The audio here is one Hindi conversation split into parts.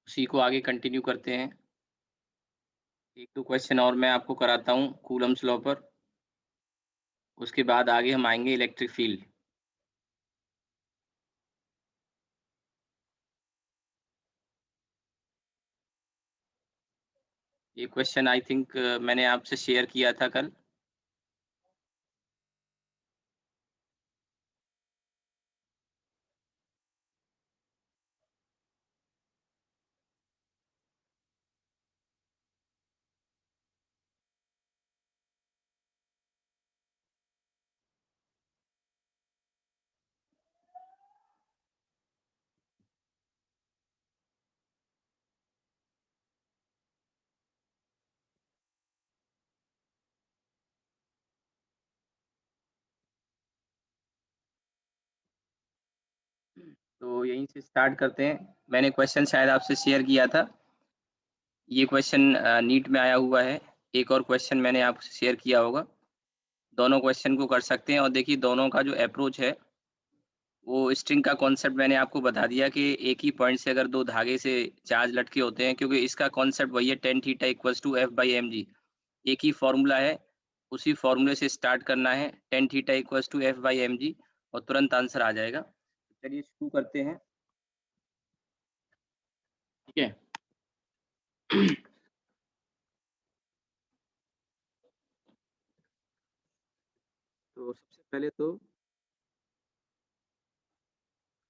उसी को आगे कंटिन्यू करते हैं। 1-2 क्वेश्चन और मैं आपको कराता हूँ कूलम्ब्स लॉ पर, उसके बाद आगे हम आएँगे इलेक्ट्रिक फील्ड। ये क्वेश्चन आई थिंक मैंने आपसे शेयर किया था कल। तो यहीं से स्टार्ट करते हैं। मैंने क्वेश्चन शायद आपसे शेयर किया था। ये क्वेश्चन नीट में आया हुआ है। एक और क्वेश्चन मैंने आपसे शेयर किया होगा। दोनों क्वेश्चन को कर सकते हैं और देखिए दोनों का जो अप्रोच है, वो स्ट्रिंग का कॉन्सेप्ट मैंने आपको बता दिया कि एक ही पॉइंट से अगर 2 धागे से चार्ज लटके होते हैं, क्योंकि इसका कॉन्सेप्ट वही है tan theta equals to F/mg। एक ही फ़ॉर्मूला है, उसी फ़ॉर्मूले से स्टार्ट करना है, tan theta equals to F/mg और तुरंत आंसर आ जाएगा। चलिए शुरू करते हैं, ठीक है? तो सबसे पहले तो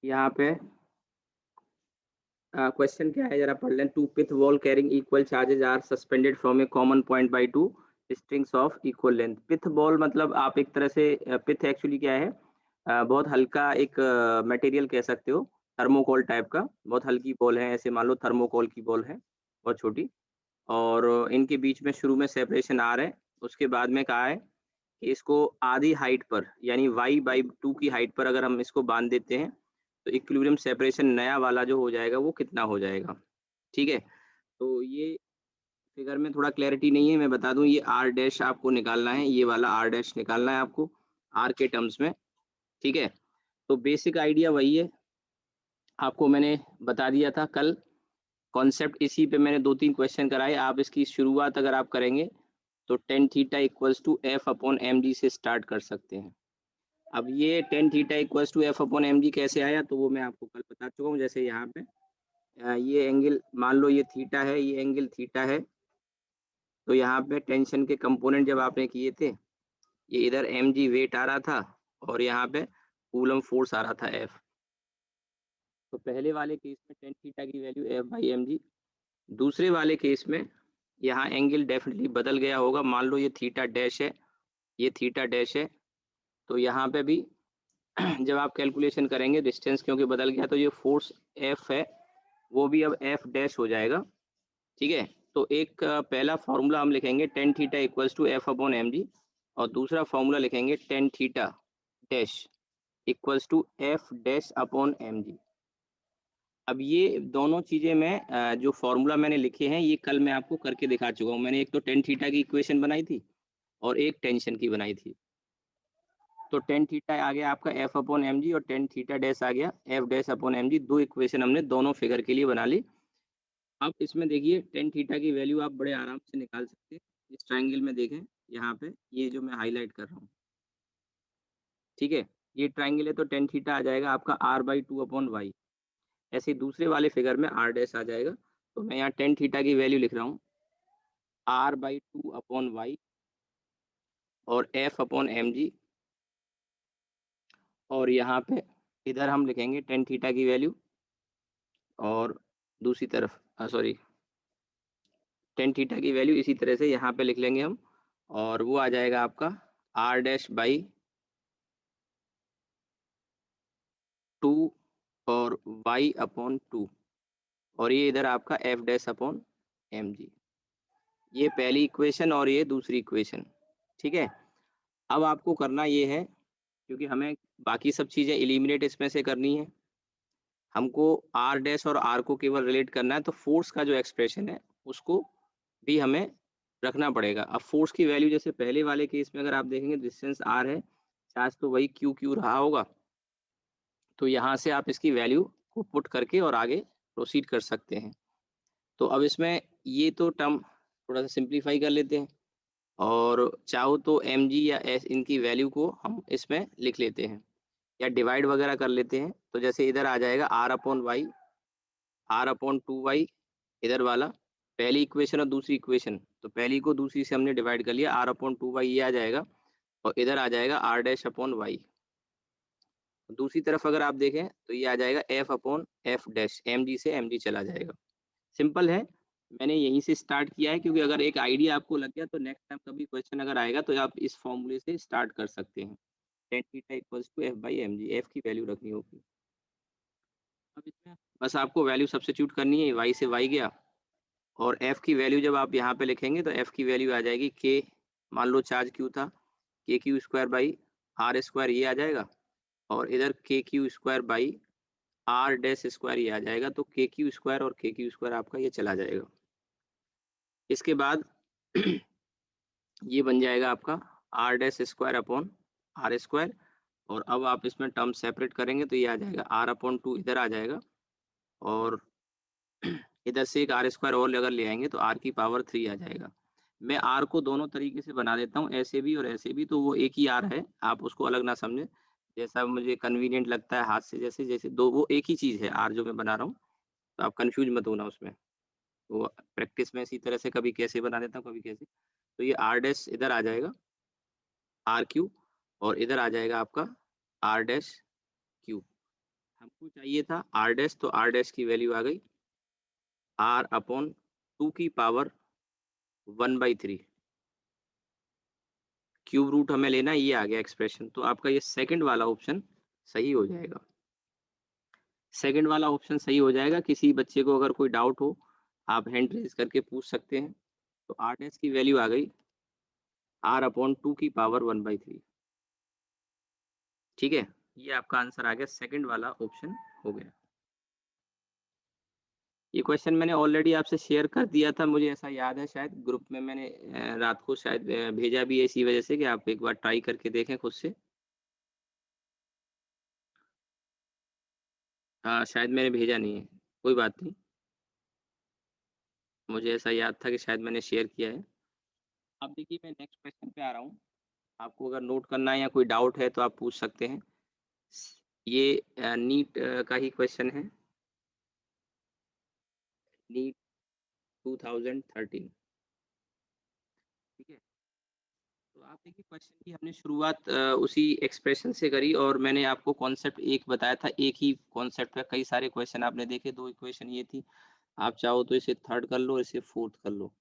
यहाँ पे क्वेश्चन क्या है ज़रा पढ़ लें। 2 pith ball carrying equal charges are suspended from a common point by 2 strings of equal length. Pith ball मतलब आप एक तरह से पिथ एक्चुअली क्या है, बहुत हल्का एक मटेरियल कह सकते हो, थर्मोकोल टाइप का, बहुत हल्की बॉल है, ऐसे मान लो थर्मोकोल की बॉल है, बहुत छोटी। और इनके बीच में शुरू में सेपरेशन आर है, उसके बाद में कहा है कि इसको आधी हाइट पर यानी y/2 की हाइट पर अगर हम इसको बांध देते हैं, तो इक्विलिब्रियम सेपरेशन नया वाला जो हो जाएगा वो कितना हो जाएगा, ठीक है? तो ये फिगर में थोड़ा क्लैरिटी नहीं है, मैं बता दूँ ये r डैश आपको निकालना है, ये वाला r डैश निकालना है आपको, r के टर्म्स में, ठीक है? तो बेसिक आइडिया वही है, आपको मैंने बता दिया था कल, कॉन्सेप्ट इसी पे मैंने 2-3 क्वेश्चन कराए, आप इसकी शुरुआत अगर आप करेंगे, तो tan theta equals to F/mg से स्टार्ट कर सकते हैं। अब ये tan theta equals to F/mg कैसे आया, तो वो मैं आपको कल बता चुका हूँ। जैसे यहाँ पे ये एंगल मान लो ये थीटा है, ये एंगल थीटा है, तो यहाँ पे टेंशन के कंपोनेंट जब आपने किए थे, ये इधर mg वेट आ रहा था और यहाँ पे कूलम फोर्स आ रहा था F। तो पहले वाले केस में tan थीटा की वैल्यू F/mg, दूसरे वाले केस में यहाँ एंगल डेफिनेटली बदल गया होगा, मान लो ये थीटा डैश है, ये थीटा डैश है, तो यहाँ पे भी जब आप कैलकुलेशन करेंगे डिस्टेंस क्योंकि बदल गया, तो ये फोर्स F है, वो भी अब F डैश हो जाएगा, ठीक है? तो एक पहला फॉर्मूला हम लिखेंगे tan theta equals to F/mg और दूसरा फॉर्मूला लिखेंगे tan theta dash equals to F dash upon mg। अब ये दोनों चीज़ें मैं जो फॉर्मूला मैंने लिखे हैं, ये कल मैं आपको करके दिखा चुका हूँ। मैंने एक तो tan थीटा की इक्वेशन बनाई थी और एक टेंशन की बनाई थी। तो tan थीटा आ गया आपका F/mg और tan थीटा डैश आ गया F dash upon mg। 2 equation हमने दोनों फिगर के लिए बना ली। अब इसमें देखिए tan थीटा की वैल्यू आप बड़े आराम से निकाल सकते हैं। इस ट्रायंगल में देखें, यहाँ पे ये जो मैं हाइलाइट कर रहा हूँ, ठीक है? ये ट्रायंगल है तो tan थीटा आ जाएगा आपका r/2 अपॉन y। ऐसे ही दूसरे वाले फिगर में r डैश आ जाएगा। तो मैं यहाँ tan थीटा की वैल्यू लिख रहा हूँ r/2 अपॉन y और F अपॉन mg और यहाँ पे इधर हम लिखेंगे tan थीटा की वैल्यू और दूसरी तरफ सॉरी tan थीटा की वैल्यू इसी तरह से यहाँ पे लिख लेंगे हम और वो आ जाएगा आपका r डैश बाई 2 और y अपॉन 2 और ये इधर आपका f डैश अपॉन mg। ये पहली इक्वेशन और ये दूसरी इक्वेशन, ठीक है? अब आपको करना ये है, क्योंकि हमें बाकी सब चीज़ें एलिमिनेट इसमें से करनी है, हमको r डैश और r को केवल रिलेट करना है, तो फोर्स का जो एक्सप्रेशन है उसको भी हमें रखना पड़ेगा। अब फोर्स की वैल्यू जैसे पहले वाले केस में अगर आप देखेंगे डिस्टेंस r है, चार्ज तो वही q रहा होगा, तो यहाँ से आप इसकी वैल्यू को पुट करके और आगे प्रोसीड कर सकते हैं। तो अब इसमें ये तो टर्म थोड़ा सा सिंप्लीफाई कर लेते हैं और चाहो तो mg या s इनकी वैल्यू को हम इसमें लिख लेते हैं या डिवाइड वगैरह कर लेते हैं। तो जैसे इधर आ जाएगा r/2y इधर वाला पहली इक्वेशन और दूसरी इक्वेशन, तो पहली को दूसरी से हमने डिवाइड कर लिया, r/2y ये आ जाएगा और इधर आ जाएगा r'/y। दूसरी तरफ अगर आप देखें तो ये आ जाएगा f/f' mg से mg चला जाएगा। सिंपल है, मैंने यहीं से स्टार्ट किया है क्योंकि अगर एक आइडिया आपको लग गया तो नेक्स्ट टाइम कभी क्वेश्चन अगर आएगा तो आप इस फॉर्मूले से स्टार्ट कर सकते हैं। tan theta equals to f/mg, f की वैल्यू रखनी होगी। अब इसमें बस आपको वैल्यू सब्स्टिट्यूट करनी है, y से y गया और f की वैल्यू जब आप यहाँ पे लिखेंगे तो f की वैल्यू आ जाएगी k, मान लो चार्ज q था, kq² ये आ जाएगा और इधर kq² r' ये आ जाएगा, तो kq² और kq² आपका ये चला जाएगा। इसके बाद ये बन जाएगा आपका r'² और अब आप इसमें टर्म सेपरेट करेंगे तो ये आ जाएगा r/2 इधर आ जाएगा और इधर से एक r² और अगर ले आएंगे तो r की पावर 3 आ जाएगा। मैं r को दोनों तरीके से बना देता हूँ, ऐसे भी और ऐसे भी, तो वो एक ही r है, आप उसको अलग ना समझें। जैसा मुझे कन्वीनियंट लगता है हाथ से, जैसे जैसे दो वो एक ही चीज़ है r जो मैं बना रहा हूँ, तो आप कन्फ्यूज मत होना उसमें। वो प्रैक्टिस में इसी तरह से कभी कैसे बना देता हूँ, कभी कैसे। तो ये r' इधर आ जाएगा r³ और इधर आ जाएगा आपका r'3। हमको चाहिए था r', तो r' की वैल्यू आ गई r/2 की पावर 1/3। क्यूब रूट हमें लेना, ये आ गया एक्सप्रेशन। तो आपका ये सेकंड वाला ऑप्शन सही हो जाएगा। सेकंड वाला ऑप्शन सही हो जाएगा। किसी बच्चे को अगर कोई डाउट हो, आप हैंड रेज करके पूछ सकते हैं। तो r' की वैल्यू आ गई r/2 की पावर 1/3। ठीक है, ये आपका आंसर आ गया, सेकंड वाला ऑप्शन हो गया। ये क्वेश्चन मैंने ऑलरेडी आपसे शेयर कर दिया था, मुझे ऐसा याद है, शायद ग्रुप में मैंने रात को शायद भेजा भी है, इसी वजह से कि आप एक बार ट्राई करके देखें खुद से। हाँ, शायद मैंने भेजा नहीं है, कोई बात नहीं। मुझे ऐसा याद था कि शायद मैंने शेयर किया है। अब देखिए मैं नेक्स्ट क्वेश्चन पे आ रहा हूँ। आपको अगर नोट करना है या कोई डाउट है तो आप पूछ सकते हैं। ये नीट का ही क्वेश्चन है, नीट 2013। ठीक है, तो आप देखिए क्वेश्चन की हमने शुरुआत उसी एक्सप्रेशन से करी और मैंने आपको कॉन्सेप्ट एक बताया था। एक ही कॉन्सेप्ट पे कई सारे क्वेश्चन आपने देखे। दो इक्वेशन ये थी, आप चाहो तो इसे थर्ड कर लो, इसे फोर्थ कर लो।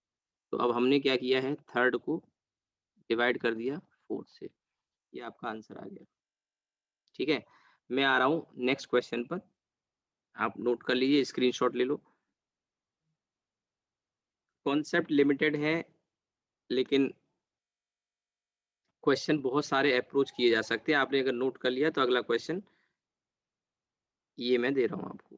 तो अब हमने क्या किया है, थर्ड को डिवाइड कर दिया फोर्थ से, ये आपका आंसर आ गया। ठीक है, मैं आ रहा हूँ नेक्स्ट क्वेश्चन पर, आप नोट कर लीजिए, स्क्रीनशॉट ले लो। कॉन्सेप्ट लिमिटेड है लेकिन क्वेश्चन बहुत सारे अप्रोच किए जा सकते हैं। आपने अगर नोट कर लिया तो अगला क्वेश्चन ये मैं दे रहा हूँ आपको।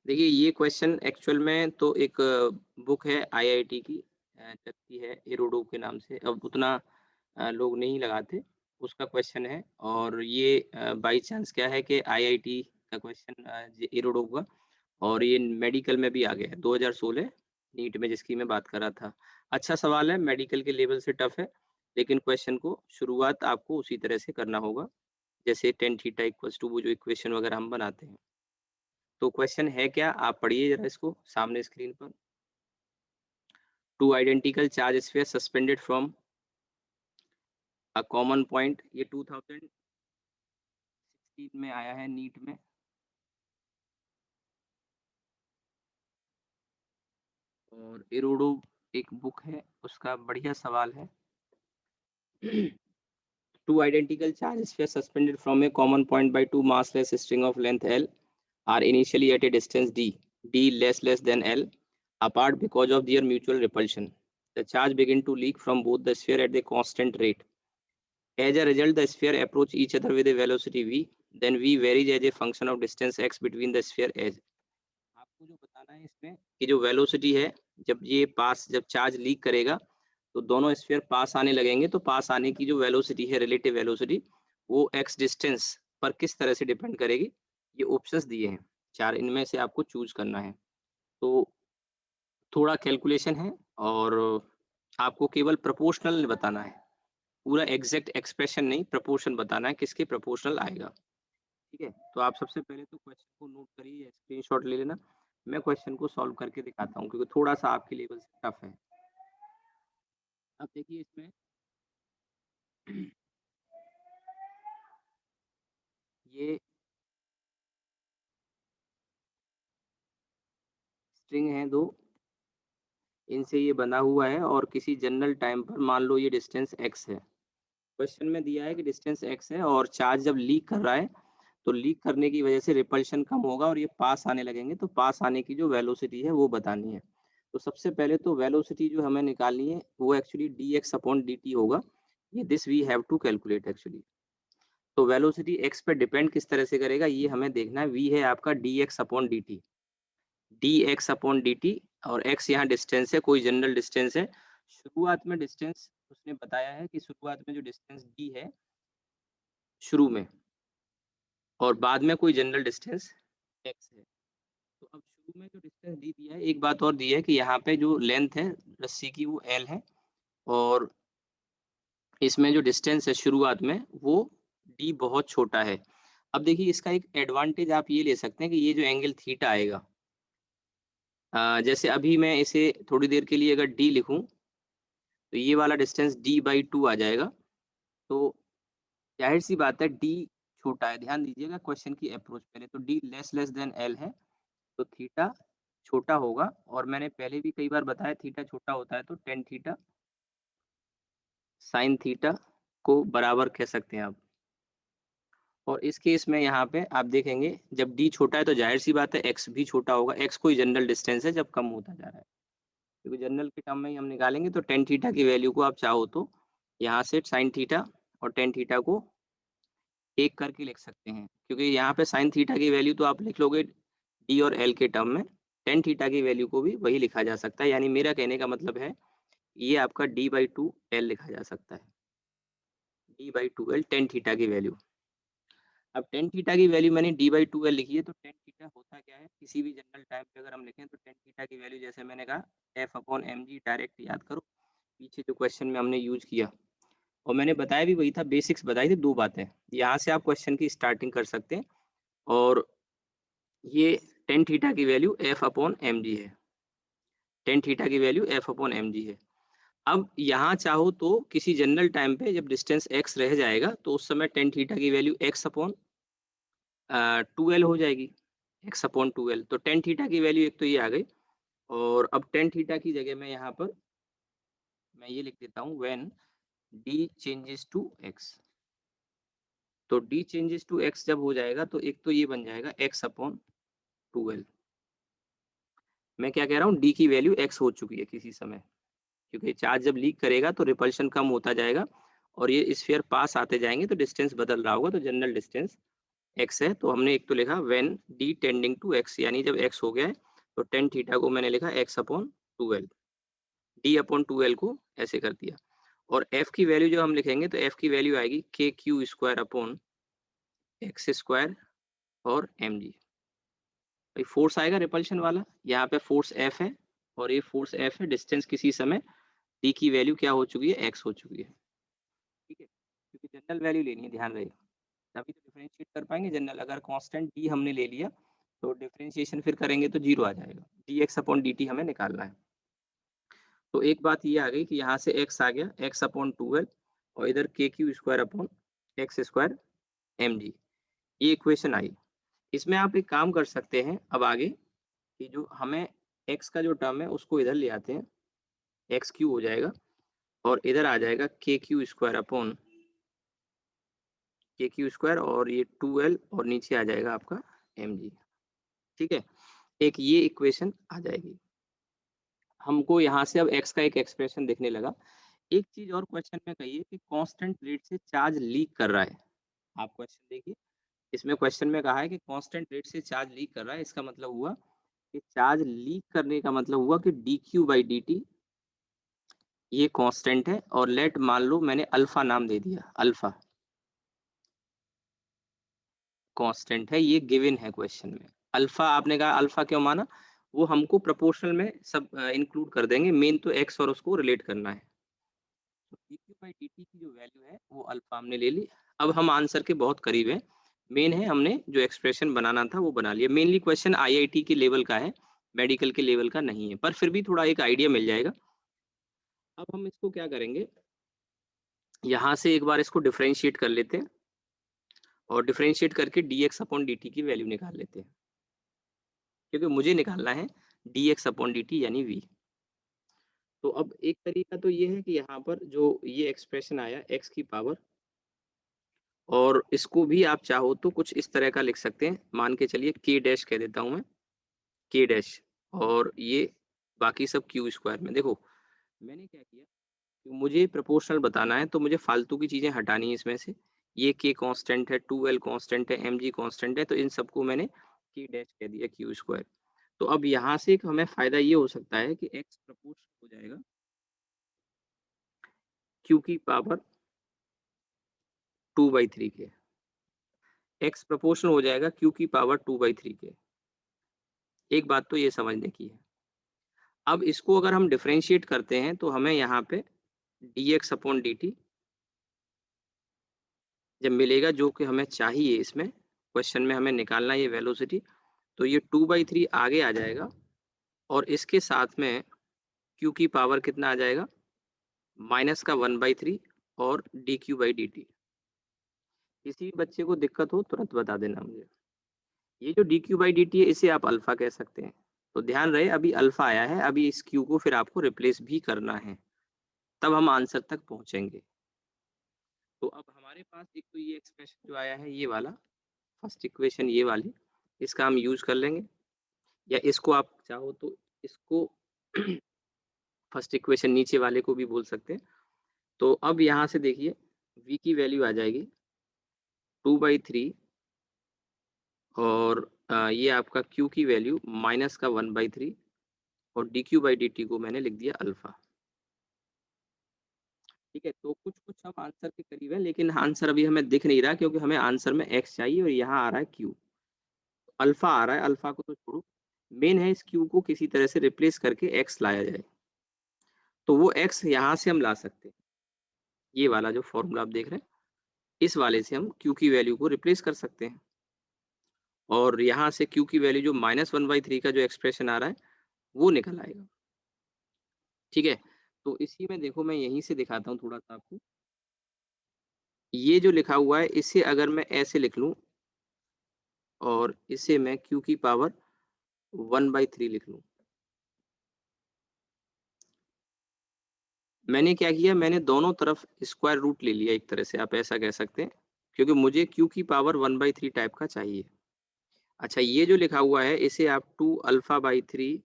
देखिए ये क्वेश्चन एक्चुअल में तो एक बुक है आईआईटी की, चलती है एरोडो के नाम से, अब उतना लोग नहीं लगाते, उसका क्वेश्चन है। और ये बाय चांस क्या है कि आईआईटी का क्वेश्चन एरोडो का, और ये मेडिकल में भी आ गया है 2016 नीट में, जिसकी मैं बात कर रहा था। अच्छा सवाल है, मेडिकल के लेवल से टफ है, लेकिन क्वेश्चन को शुरुआत आपको उसी तरह से करना होगा जैसे tan थीटा इक्वल्स टू वो जो इक्वेशन वगैरह हम बनाते हैं। तो क्वेश्चन है क्या, आप पढ़िए जरा इसको सामने स्क्रीन पर। Two identical charge sphere suspended from a common point, ये 2016 में आया है नीट में। और एरोडो एक बुक है, उसका बढ़िया सवाल है। Two identical charge spheres suspended from a common point by two massless string of length L are initially at a distance d less than L, apart because of their mutual repulsion. The charge begin to leak from both the sphere at a constant rate. As a result, the sphere approach each other with a velocity v. Then v varies as a function of distance x between the sphere as. आपको जो बताना है इसमें कि जो वेलोसिटी है, जब चार्ज लीक करेगा तो दोनों स्फीयर पास आने लगेंगे, तो पास आने की जो वेलोसिटी है, रिलेटिव वेलोसिटी, वो x डिस्टेंस पर किस तरह से डिपेंड करेगी, ये ऑप्शंस दिए हैं 4, इनमें से आपको चूज करना है। तो थोड़ा कैलकुलेशन है और आपको केवल प्रोपोर्शनल बताना है, पूरा एग्जैक्ट एक्सप्रेशन नहीं, प्रोपोर्शन बताना है किसके प्रोपोर्शनल आएगा। ठीक है, तो आप सबसे पहले तो क्वेश्चन को नोट करिए, स्क्रीनशॉट ले लेना। मैं क्वेश्चन को सॉल्व करके दिखाता हूँ क्योंकि थोड़ा सा आपके लेवल से टफ है। अब देखिए इसमें ये स्ट्रिंग है 2, इनसे ये बंधा हुआ है और किसी जनरल टाइम पर मान लो ये डिस्टेंस x है। क्वेश्चन में दिया है कि डिस्टेंस x है और चार्ज जब लीक कर रहा है, तो लीक करने की वजह से रिपल्शन कम होगा और ये पास आने लगेंगे, तो पास आने की जो वेलोसिटी है वो बतानी है। तो सबसे पहले तो वेलोसिटी जो हमें निकालनी है वो एक्चुअली dx अपॉन dt होगा। ये this we have to calculate actually. तो वेलोसिटी x पे डिपेंड किस तरह से करेगा ये हमें देखना है। v है आपका dx upon dt, dx upon dt, और x यहाँ डिस्टेंस है, कोई जनरल डिस्टेंस है। शुरुआत में डिस्टेंस उसने बताया है कि शुरुआत में जो डिस्टेंस d है शुरू में, और बाद में कोई जनरल डिस्टेंस x है। तो अब शुरू में जो डिस्टेंस दी दिया है, एक बात और दी है कि यहाँ पे जो लेंथ है रस्सी की वो l है, और इसमें जो डिस्टेंस है शुरुआत में वो d बहुत छोटा है। अब देखिए इसका एक एडवांटेज आप ये ले सकते हैं कि ये जो एंगल थीटा आएगा, जैसे अभी मैं इसे थोड़ी देर के लिए अगर d लिखूं, तो ये वाला डिस्टेंस d/2 आ जाएगा। तो जाहिर सी बात है d छोटा है, ध्यान दीजिएगा क्वेश्चन की अप्रोच, पहले तो d लेस देन l है, तो थीटा छोटा होगा। और मैंने पहले भी कई बार बताया थीटा छोटा होता है तो टेन थीटा साइन थीटा को बराबर कह सकते हैं आप। और इस केस में यहाँ पे आप देखेंगे जब d छोटा है तो जाहिर सी बात है x भी छोटा होगा, x कोई जनरल डिस्टेंस है जब कम होता जा रहा है, क्योंकि जनरल के टर्म में ही हम निकालेंगे। तो टेन थीटा की वैल्यू को आप चाहो तो यहाँ से साइन थीटा और टेन थीटा को एक करके लिख सकते हैं, क्योंकि यहाँ पे साइन थीटा की वैल्यू तो आप लिख लोगे डी और एल के टर्म में, टेन थीटा की वैल्यू को भी वही लिखा जा सकता है। यानी मेरा कहने का मतलब है ये आपका d/2l लिखा जा सकता है, d/2l टेन थीटा की वैल्यू। अब टेन थीटा की वैल्यू मैंने d/2l लिखी है, तो टेन थीटा होता क्या है, किसी भी जनरल टाइम पे अगर हम लिखें तो टेन थीटा की वैल्यू जैसे मैंने कहा f/mg, डायरेक्ट याद करो पीछे जो क्वेश्चन में हमने यूज किया, और मैंने बताया भी वही था, बेसिक्स बताई थी, 2 बातें। यहाँ से आप क्वेश्चन की स्टार्टिंग कर सकते हैं, और ये टेन थीटा की वैल्यू f/mg है, टेन थीटा की वैल्यू f/mg है। अब यहाँ चाहो तो किसी जनरल टाइम पे जब डिस्टेंस x रह जाएगा तो उस समय टेन थीटा की वैल्यू x/2l हो जाएगी, x/2l। तो टेन थीटा की वैल्यू एक तो ये आ गई, और अब टेन थीटा की जगह में यहाँ पर मैं ये लिख देता हूँ when d changes to x। तो d चेंजेस टू x जब हो जाएगा तो एक तो ये बन जाएगा x/2l। मैं क्या कह रहा हूँ, d की वैल्यू x हो चुकी है किसी समय, क्योंकि चार्ज जब लीक करेगा तो रिपल्शन कम होता जाएगा और ये स्फीयर पास आते जाएंगे, तो डिस्टेंस बदल रहा होगा, तो जनरल डिस्टेंस x है। तो हमने एक तो लिखा when d tending to x, यानी जब x हो गया है तो टेन थीटा को मैंने लिखा x/2l, d/2l को ऐसे कर दिया। और f की वैल्यू जो हम लिखेंगे तो f की वैल्यू आएगी kq² और mg। भाई फोर्स आएगा रिपल्शन वाला, यहाँ पे फोर्स F है और ये फोर्स F है, डिस्टेंस किसी समय d की वैल्यू क्या हो चुकी है, x हो चुकी है। ठीक है, क्योंकि जनरल वैल्यू लेनी है, ध्यान रहे, तभी तो डिफरेंशिएट कर पाएंगे। जनरल अगर कांस्टेंट d हमने ले लिया तो डिफरेंशिएशन फिर करेंगे तो जीरो आ जाएगा, dx/dt हमें निकालना है। तो एक बात ये आ गई कि यहाँ से x आ गया x/2l, और इधर kq²/x² mg, ये इक्वेशन आई। इसमें आप एक काम कर सकते हैं अब आगे, कि जो हमें x का जो टर्म है उसको इधर ले आते हैं, x³ हो जाएगा, और इधर आ जाएगा kq² और ये 2l, और नीचे आ जाएगा आपका mg। ठीक है, एक ये इक्वेशन आ जाएगी। हमको यहाँ से अब x का एक एक्सप्रेशन दिखने लगा। एक चीज और क्वेश्चन में कहिए कि कांस्टेंट रेट से चार्ज लीक कर रहा है। आप क्वेश्चन देखिए, इसमें क्वेश्चन में कहा है कि कांस्टेंट रेट से चार्ज लीक कर रहा है, इसका मतलब हुआ कि चार्ज लीक करने का मतलब हुआ कि dq/dt ये कांस्टेंट है और लेट मान लो मैंने अल्फा नाम दे दिया, अल्फा कांस्टेंट है, ये गिवन है क्वेश्चन में। अल्फा आपने कहा अल्फा क्यों माना? वो हमको प्रोपोर्शनल में सब इंक्लूड कर देंगे, मेन तो एक्स और उसको रिलेट करना है। तो dq बाई dt की जो वैल्यू है वो अल्फा हमने ले ली। अब हम आंसर के बहुत करीब हैं। मेन है हमने जो एक्सप्रेशन बनाना था वो बना लिया। मेनली क्वेश्चन आईआईटी के लेवल का है, मेडिकल के लेवल का नहीं है, पर फिर भी थोड़ा एक आइडिया मिल जाएगा। अब हम इसको क्या करेंगे, यहाँ से एक बार इसको डिफरेंशिएट कर लेते हैं और डिफरेंशिएट करके dx अपॉन dt की वैल्यू निकाल लेते हैं, क्योंकि मुझे निकालना है dx अपॉन dt यानी v। तो अब एक तरीका तो ये है कि यहाँ पर जो ये एक्सप्रेशन आया x की पावर, और इसको भी आप चाहो तो कुछ इस तरह का लिख सकते हैं, मान के चलिए k डैश कह देता हूँ मैं, k डैश, और ये बाकी सब q स्क्वायर में। देखो मैंने क्या किया कि मुझे प्रोपोर्शनल बताना है तो मुझे फालतू की चीजें हटानी है इसमें से। ये k कांस्टेंट है, 2l कांस्टेंट है, mg कांस्टेंट है, तो इन सबको मैंने k डैश कह दिया q स्क्वायर। तो अब यहाँ से एक हमें फायदा ये हो सकता है कि x प्रोपोर्शनल हो जाएगा q की पावर 2/3 के, x प्रोपोर्शनल हो जाएगा q की पावर 2/3 के। एक बात तो ये समझने की है। अब इसको अगर हम डिफरेंशिएट करते हैं तो हमें यहाँ पे dx अपॉन dt जब मिलेगा, जो कि हमें चाहिए, इसमें क्वेश्चन में हमें निकालना ये वेलोसिटी, तो ये 2/3 आगे आ जाएगा और इसके साथ में q की पावर कितना आ जाएगा, माइनस का 1/3 और dq/dt। किसी बच्चे को दिक्कत हो तुरंत बता देना मुझे। ये जो dq/dt है इसे आप अल्फा कह सकते हैं। तो ध्यान रहे अभी अल्फा आया है, अभी इस q को फिर आपको रिप्लेस भी करना है, तब हम आंसर तक पहुंचेंगे। तो अब हमारे पास एक तो ये एक्सप्रेशन जो आया है ये वाला, फर्स्ट इक्वेशन ये वाली, इसका हम यूज कर लेंगे, या इसको आप चाहो तो इसको फर्स्ट इक्वेशन नीचे वाले को भी बोल सकते हैं। तो अब यहाँ से देखिए v की वैल्यू आ जाएगी 2/3 और ये आपका q की वैल्यू माइनस का 1/3 और dq/dt को मैंने लिख दिया अल्फा। ठीक है, तो कुछ कुछ हम आंसर के करीब है, लेकिन आंसर अभी हमें दिख नहीं रहा क्योंकि हमें आंसर में x चाहिए और यहाँ आ रहा है q, अल्फा आ रहा है। अल्फा को तो छोड़ो, मेन है इस q को किसी तरह से रिप्लेस करके x लाया जाए। तो वो x यहाँ से हम ला सकते हैं, ये वाला जो फॉर्मूला आप देख रहे हैं इस वाले से हम q की वैल्यू को रिप्लेस कर सकते हैं, और यहाँ से q की वैल्यू जो -1/3 का जो एक्सप्रेशन आ रहा है वो निकल आएगा। ठीक है, तो इसी में देखो मैं यहीं से दिखाता हूँ थोड़ा सा आपको। ये जो लिखा हुआ है इसे अगर मैं ऐसे लिख लूँ और इसे मैं q की पावर 1/3 लिख लूँ, मैंने क्या किया, मैंने दोनों तरफ स्क्वायर रूट ले लिया, एक तरह से आप ऐसा कह सकते हैं, क्योंकि मुझे q की पावर 1/3 टाइप का चाहिए। अच्छा, ये जो लिखा हुआ है इसे आप 2 अल्फा/3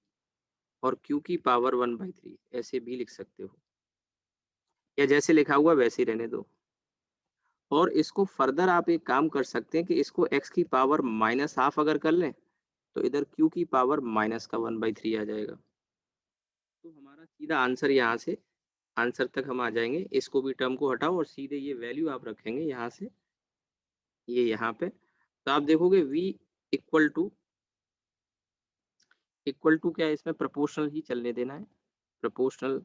और q की पावर 1/3 ऐसे भी लिख सकते हो, या जैसे लिखा हुआ वैसे ही रहने दो। और इसको फर्दर आप एक काम कर सकते हैं कि इसको x की पावर -½ अगर कर लें तो इधर q की पावर माइनस का 1/3 आ जाएगा। तो हमारा सीधा आंसर यहाँ से आंसर तक हम आ जाएंगे। इसको भी टर्म को हटाओ और सीधे ये वैल्यू आप रखेंगे यहाँ से, ये यहाँ पे, तो आप देखोगे v इक्वल टू क्या है, इसमें प्रोपोर्शनल ही चलने देना है। प्रोपोर्शनल,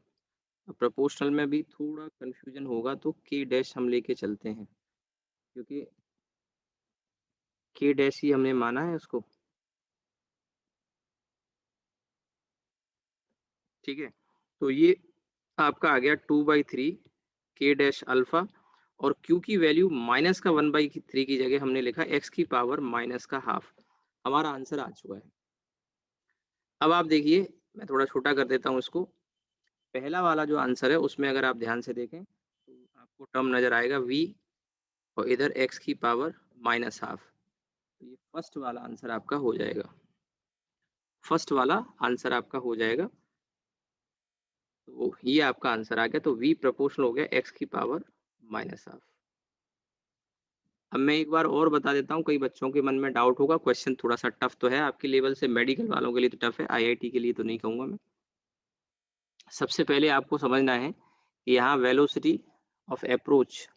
प्रोपोर्शनल में भी थोड़ा कंफ्यूजन होगा तो k डैश हम लेके चलते हैं, क्योंकि k डैश ही हमने माना है उसको। ठीक है, तो ये आपका आ गया 2/3 k डैश अल्फा, और q की वैल्यू माइनस का 1/3 की जगह हमने लिखा x की पावर माइनस का हाफ। हमारा आंसर आ चुका है। अब आप देखिए, मैं थोड़ा छोटा कर देता हूँ इसको। पहला वाला जो आंसर है उसमें अगर आप ध्यान से देखें तो आपको टर्म नजर आएगा v और इधर x की पावर माइनस हाफ। तो ये फर्स्ट वाला आंसर आपका हो जाएगा, फर्स्ट वाला आंसर आपका हो जाएगा। तो ये आपका आंसर आ गया। तो v प्रोपोर्शनल हो गया x की पावर माइनस हाफ। अब मैं एक बार और बता देता हूँ, कई बच्चों के मन में डाउट होगा, क्वेश्चन थोड़ा सा टफ तो है आपके लेवल से, मेडिकल वालों के लिए तो टफ है, आईआईटी के लिए तो नहीं कहूँगा मैं। सबसे पहले आपको समझना है कि यहाँ वेलोसिटी ऑफ अप्रोच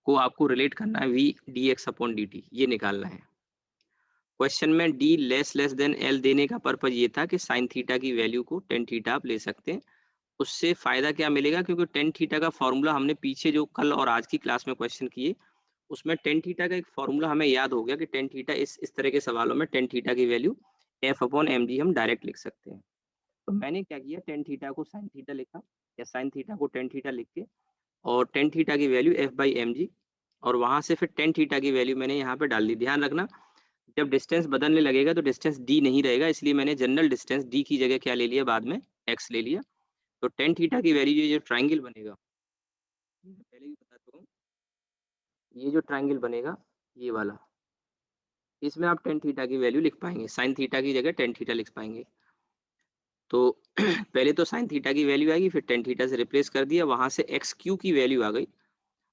को आपको रिलेट करना है v d x upon d t, ये निकालना है। क्वेश्चन में डी लेस देन एल देने का पर्पज ये था कि साइन थीटा की वैल्यू को टेन थीटा आप ले सकते हैं। उससे फायदा क्या मिलेगा, क्योंकि टेन थीटा का फॉर्मूला हमने पीछे जो कल और आज की क्लास में क्वेश्चन किए, उसमें टेन थीटा का एक फॉर्मूला हमें याद हो गया कि टेन थीटा इस तरह के सवालों में टेन थीटा की value f upon m g हम डायरेक्ट लिख सकते हैं। तो मैंने क्या किया, टेन थीटा को साइन थीटा लिखा या साइन थीटा को टेन थीटा लिख के और टेन थीटा की value f by m g, और वहां से फिर टेन थीटा की वैल्यू मैंने यहाँ पे डाल दी। ध्यान रखना, जब डिस्टेंस बदलने लगेगा तो डिस्टेंस डी नहीं रहेगा, इसलिए मैंने जनरल डिस्टेंस डी की जगह क्या ले लिया, बाद में एक्स ले लिया। तो टेन थीटा की वैल्यू, ये जो ट्राइंगल बनेगा, मैं पहले भी बता चुका हूँ, ये जो ट्राइंगल बनेगा ये वाला, इसमें आप टेन थीटा की वैल्यू लिख पाएंगे, साइन थीटा की जगह टेन थीटा लिख पाएंगे। तो पहले तो साइन थीटा की वैल्यू आएगी, फिर टेन थीटा से रिप्लेस कर दिया, वहां से एक्स क्यू की वैल्यू आ गई।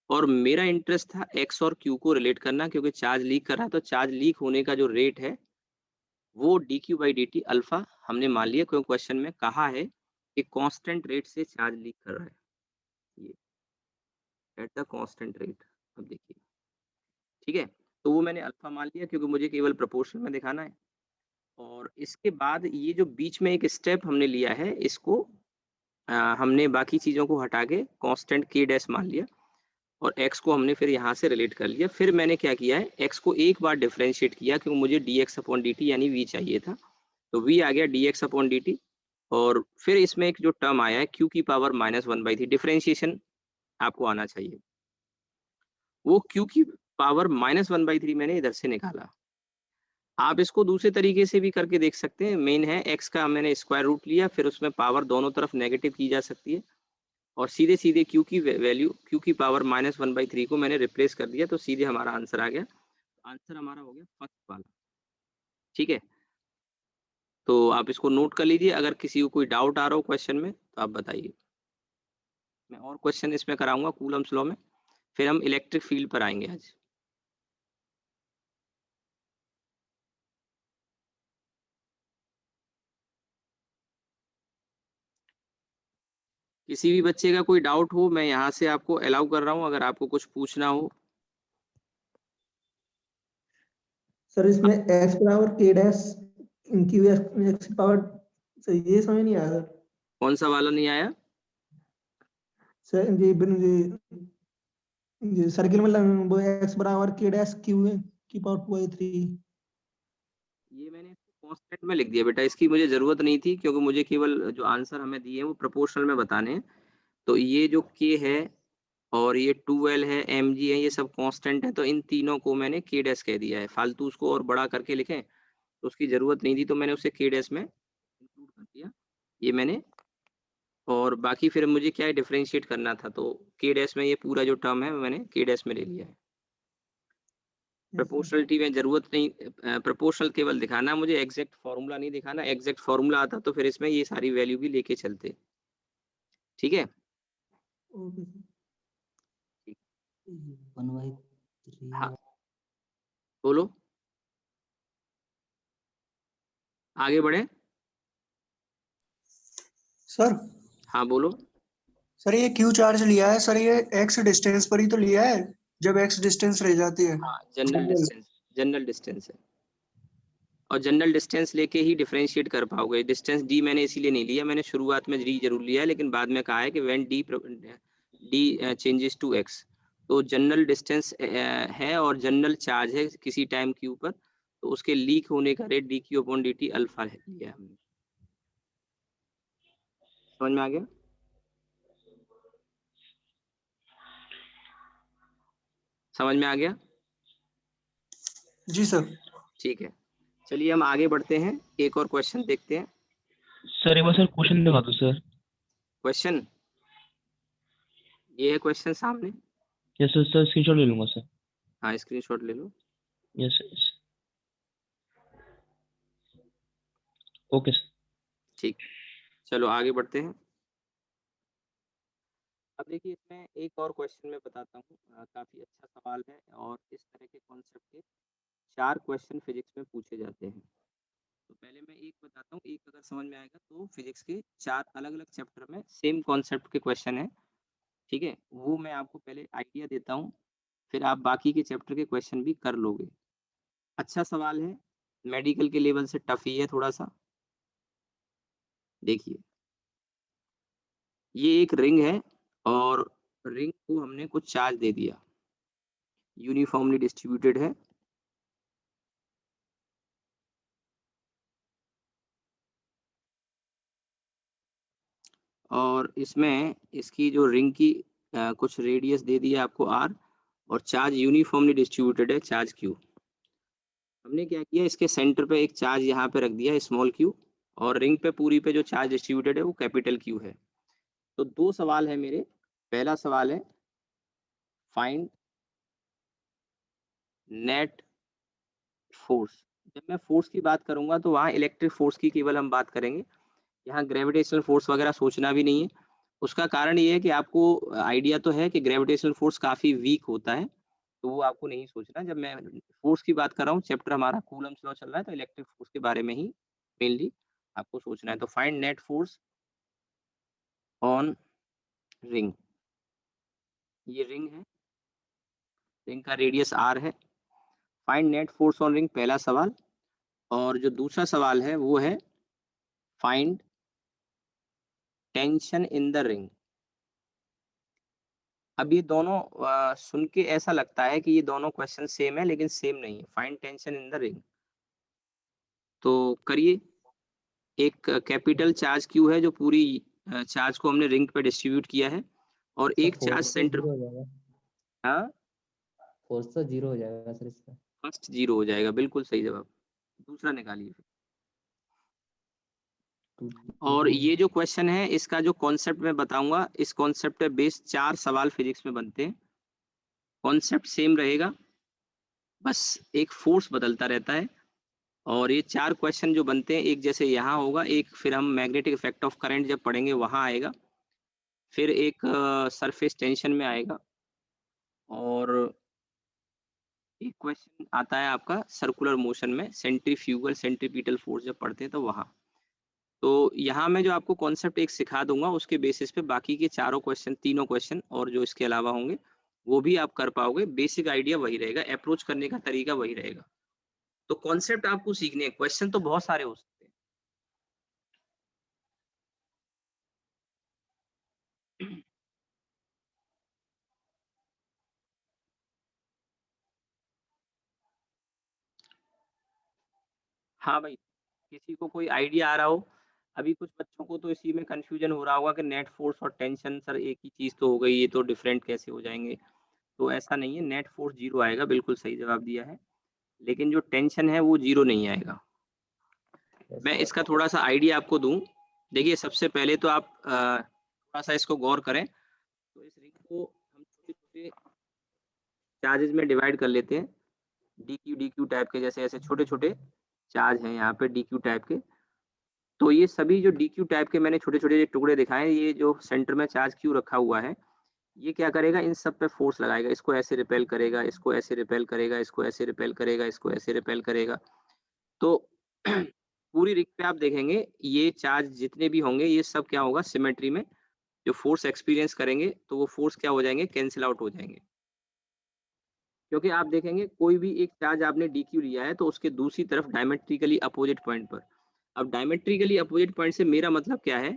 और मेरा इंटरेस्ट था एक्स और क्यू को रिलेट करना, क्योंकि चार्ज लीक कर रहा है, तो चार्ज लीक होने का जो रेट है वो D Q by D T alpha हमने मान लिया, क्योंकि क्वेश्चन में कहा है कि कांस्टेंट रेट से चार्ज लीक कर रहा है, ये एट द कांस्टेंट रेट। अब देखिए, ठीक है, तो वो मैंने अल्फा मान लिया क्योंकि मुझे केवल प्रोपोर्शन में दिखाना है। और इसके बाद ये जो बीच में एक स्टेप हमने लिया है, इसको हमने बाकी चीजों को हटा के कांस्टेंट के डैश मान लिया, और x को हमने फिर यहाँ से रिलेट कर लिया। फिर मैंने क्या किया है, x को एक बार डिफरेंशिएट किया, क्योंकि मुझे dx अपॉन dt यानी v चाहिए था, तो v आ गया dx अपॉन dt। और फिर इसमें एक जो टर्म आया है q की power minus one by three, differentiation आपको आना चाहिए, वो q की power minus one by three मैंने इधर से निकाला। आप इसको दूसरे तरीके से भी करके देख सकते हैं, मेन है x का मैंने स्क्वायर रूट लिया, फिर उसमें पावर दोनों तरफ नेगेटिव की जा सकती है, और सीधे सीधे q की वैल्यू q की power minus one by three को मैंने रिप्लेस कर दिया, तो सीधे हमारा आंसर आ गया। आंसर हमारा हो गया फर्स्ट वाला। ठीक है, तो आप इसको नोट कर लीजिए, अगर किसी को कोई डाउट आ रहा हो क्वेश्चन में तो आप बताइए। मैं और क्वेश्चन इसमें कराऊंगा कूलम्स लॉ में, फिर हम इलेक्ट्रिक फील्ड पर आएंगे आज। किसी भी बच्चे का कोई डाउट हो, मैं यहाँ से आपको अलाउ कर रहा हूँ, अगर आपको कुछ पूछना हो। सर इसमें x बराबर k dash Q x power, sir ये समझ नहीं आया सर। कौन सा वाला नहीं आया? सर ये सर्किल में वो x बराबर k डैश क्यू की पावर 2/3। ये मैंने इसको कांस्टेंट में लिख दिया बेटा, इसकी मुझे जरूरत नहीं थी, क्योंकि मुझे केवल जो आंसर हमें दिए हैं वो प्रोपोर्शनल में बताने हैं। तो ये जो k है और ये 2l है, mg है, ये सब कांस्टेंट है, तो इन तीनों को मैंने k डैश कह दिया है। फालतू उसको और बड़ा करके लिखें तो उसकी जरूरत नहीं थी, तो मैंने उसे k डैश में इंक्लूड कर दिया, ये मैंने। और बाकी फिर मुझे क्या है, डिफरेंशिएट करना था, तो k डैश में ये पूरा जो टर्म है मैंने k डैश में ले लिया है। प्रोपोर्शनलिटी में जरूरत नहीं, प्रोपोर्शनल केवल दिखाना है मुझे, एग्जैक्ट फॉर्मूला नहीं दिखाना। एग्जैक्ट फॉर्मूला आता तो फिर इसमें ये सारी वैल्यू भी लेके चलते। ठीक है, ओके ठीक। 1/3 हाँ, बोलो, आगे बढ़े। सर हाँ बोलो। सर ये क्यू चार्ज लिया है सर, ये एक्स डिस्टेंस पर ही तो लिया है, जब एक्स डिस्टेंस रह जाती है हाँ, general general. Distance, general distance है, और जनरल डिस्टेंस लेके ही डिफरेंशिएट कर पाओगे। डिस्टेंस डी मैंने इसीलिए नहीं लिया, मैंने शुरुआत में डी जरूर लिया है, लेकिन बाद में कहा है कि when d changes to x, तो जनरल डिस्टेंस है और जनरल चार्ज है किसी टाइम क्यू पर, तो उसके लीक होने का rate D Q upon d T alpha है, लिया है हमने। समझ में आ गया? समझ में आ गया? जी सर। ठीक है, चलिए हम आगे बढ़ते हैं, एक और क्वेश्चन देखते हैं। सर एक बार सर क्वेश्चन दिखा दो सर। क्वेश्चन ये है, क्वेश्चन सामने। यस सर, सर स्क्रीनशॉट ले लूंगा सर। हाँ, स्क्रीनशॉट ले लो। Yes yes, okay sir. ठीक, चलो आगे बढ़ते हैं। अब देखिए, इसमें एक और क्वेश्चन मैं बताता हूँ, काफी अच्छा सवाल है, और इस तरह के कॉन्सेप्ट के 4 क्वेश्चन फिजिक्स में पूछे जाते हैं। तो पहले मैं एक बताता हूँ, एक अगर समझ में आएगा तो फिजिक्स के 4 अलग-अलग चैप्टर में सेम कॉन्सेप्ट के क्वेश्चन है, ठीक है? वो मैं आपको पहले आइडिया देता हूँ, फिर आप बाकी के चैप्टर के क्वेश्चन भी कर लोगे। अच्छा सवाल है, मेडिकल के लेवल से टफ ही है थोड़ा-सा। देखिए, ये एक रिंग है और रिंग को हमने कुछ चार्ज दे दिया, यूनिफॉर्मली डिस्ट्रीब्यूटेड है। और इसमें इसकी जो रिंग की कुछ रेडियस दे दी है आपको r और चार्ज यूनिफॉर्मली डिस्ट्रीब्यूटेड है, चार्ज q। हमने क्या किया, इसके सेंटर पे एक चार्ज यहाँ पे रख दिया स्मॉल q और रिंग पे पूरी पे जो चार्ज डिस्ट्रीब्यूटेड है वो कैपिटल Q है। तो 2 सवाल है मेरे। पहला सवाल है फाइंड नेट फोर्स। जब मैं फोर्स की बात करूंगा तो वहाँ इलेक्ट्रिक फोर्स की केवल हम बात करेंगे। यहाँ ग्रेविटेशनल फोर्स वगैरह सोचना भी नहीं है। उसका कारण ये है कि आपको आइडिया तो है कि ग्रेविटेशनल फोर्स काफ़ी वीक होता है, तो वो आपको नहीं सोचना। जब मैं फोर्स की बात कर रहा हूँ, चैप्टर हमारा कूलम्ब्स लॉ चल रहा है, तो इलेक्ट्रिक फोर्स के बारे में ही मेनली आपको सोचना है। तो find net force on ring. ये रिंग है, रिंग का रेडियस r है। Find net force on ring पहला सवाल। और जो दूसरा सवाल है वो है find tension in the ring. अब ये दोनों सुन के ऐसा लगता है कि ये दोनों क्वेश्चन सेम है, लेकिन सेम नहीं है। Find tension in the ring, तो करिए। एक कैपिटल चार्ज क्यू है जो पूरी चार्ज को हमने रिंग पे डिस्ट्रीब्यूट किया है और एक चार्ज सेंटर। हो जाएगा, हाँ, फोर्स तो 0 हो जाएगा सर इसका। फर्स्ट 0 हो जाएगा, बिल्कुल सही जवाब। दूसरा निकालिए। और ये जो क्वेश्चन है इसका जो कॉन्सेप्ट मैं बताऊंगा, इस कॉन्सेप्ट पे बेस्ड 4 सवाल फिजिक्स में बनते हैं। कॉन्सेप्ट सेम रहेगा, बस एक फोर्स बदलता रहता है। और ये 4 क्वेश्चन जो बनते हैं, एक जैसे यहाँ होगा, एक फिर हम मैग्नेटिक इफेक्ट ऑफ करंट जब पढ़ेंगे वहाँ आएगा, फिर एक सरफेस टेंशन में आएगा, और एक क्वेश्चन आता है आपका सर्कुलर मोशन में, सेंट्रीफ्यूगल सेंट्रीपिटल फोर्स जब पढ़ते हैं तो वहाँ। तो यहाँ मैं जो आपको कॉन्सेप्ट एक सिखा दूंगा, उसके बेसिस पे बाकी के चारों क्वेश्चन, तीनों क्वेश्चन और जो इसके अलावा होंगे वो भी आप कर पाओगे। बेसिक आइडिया वही रहेगा, अप्रोच करने का तरीका वही रहेगा। तो कॉन्सेप्ट आपको सीखने हैं, क्वेश्चन तो बहुत सारे हो सकते हैं। हाँ भाई, किसी को कोई आइडिया आ रहा हो। अभी कुछ बच्चों को तो इसी में कंफ्यूजन हो रहा होगा कि नेट फोर्स और टेंशन सर एक ही चीज तो हो गई, ये तो डिफरेंट कैसे हो जाएंगे। तो ऐसा नहीं है, नेट फोर्स 0 आएगा, बिल्कुल सही जवाब दिया है। लेकिन जो टेंशन है वो 0 नहीं आएगा। मैं इसका थोड़ा सा आइडिया आपको दूं। देखिए, सबसे पहले तो आप थोड़ा सा इसको गौर करें। तो इस रिंग को हम छोटे छोटे चार्जेस में डिवाइड कर लेते हैं, डी क्यू टाइप के, जैसे ऐसे छोटे छोटे चार्ज हैं यहाँ पे डी क्यू टाइप के। तो ये सभी जो डी क्यू टाइप के मैंने छोटे छोटे टुकड़े दिखाए, ये जो सेंटर में चार्ज क्यू रखा हुआ है, ये क्या करेगा, इन सब पे फोर्स लगाएगा। इसको ऐसे रिपेल करेगा, इसको ऐसे रिपेल करेगा, इसको ऐसे रिपेल करेगा, इसको ऐसे रिपेल करेगा। तो पूरी रिंग पे आप देखेंगे ये चार्ज जितने भी होंगे, ये सब क्या होगा, सिमेट्री में जो फोर्स एक्सपीरियंस करेंगे तो वो फोर्स क्या हो जाएंगे, कैंसिल आउट हो जाएंगे। क्योंकि आप देखेंगे कोई भी एक चार्ज आपने डी क्यू लिया है तो उसके दूसरी तरफ डायमेट्रिकली अपोजिट पॉइंट पर। अब डायमेट्रिकली अपोजिट पॉइंट से मेरा मतलब क्या है,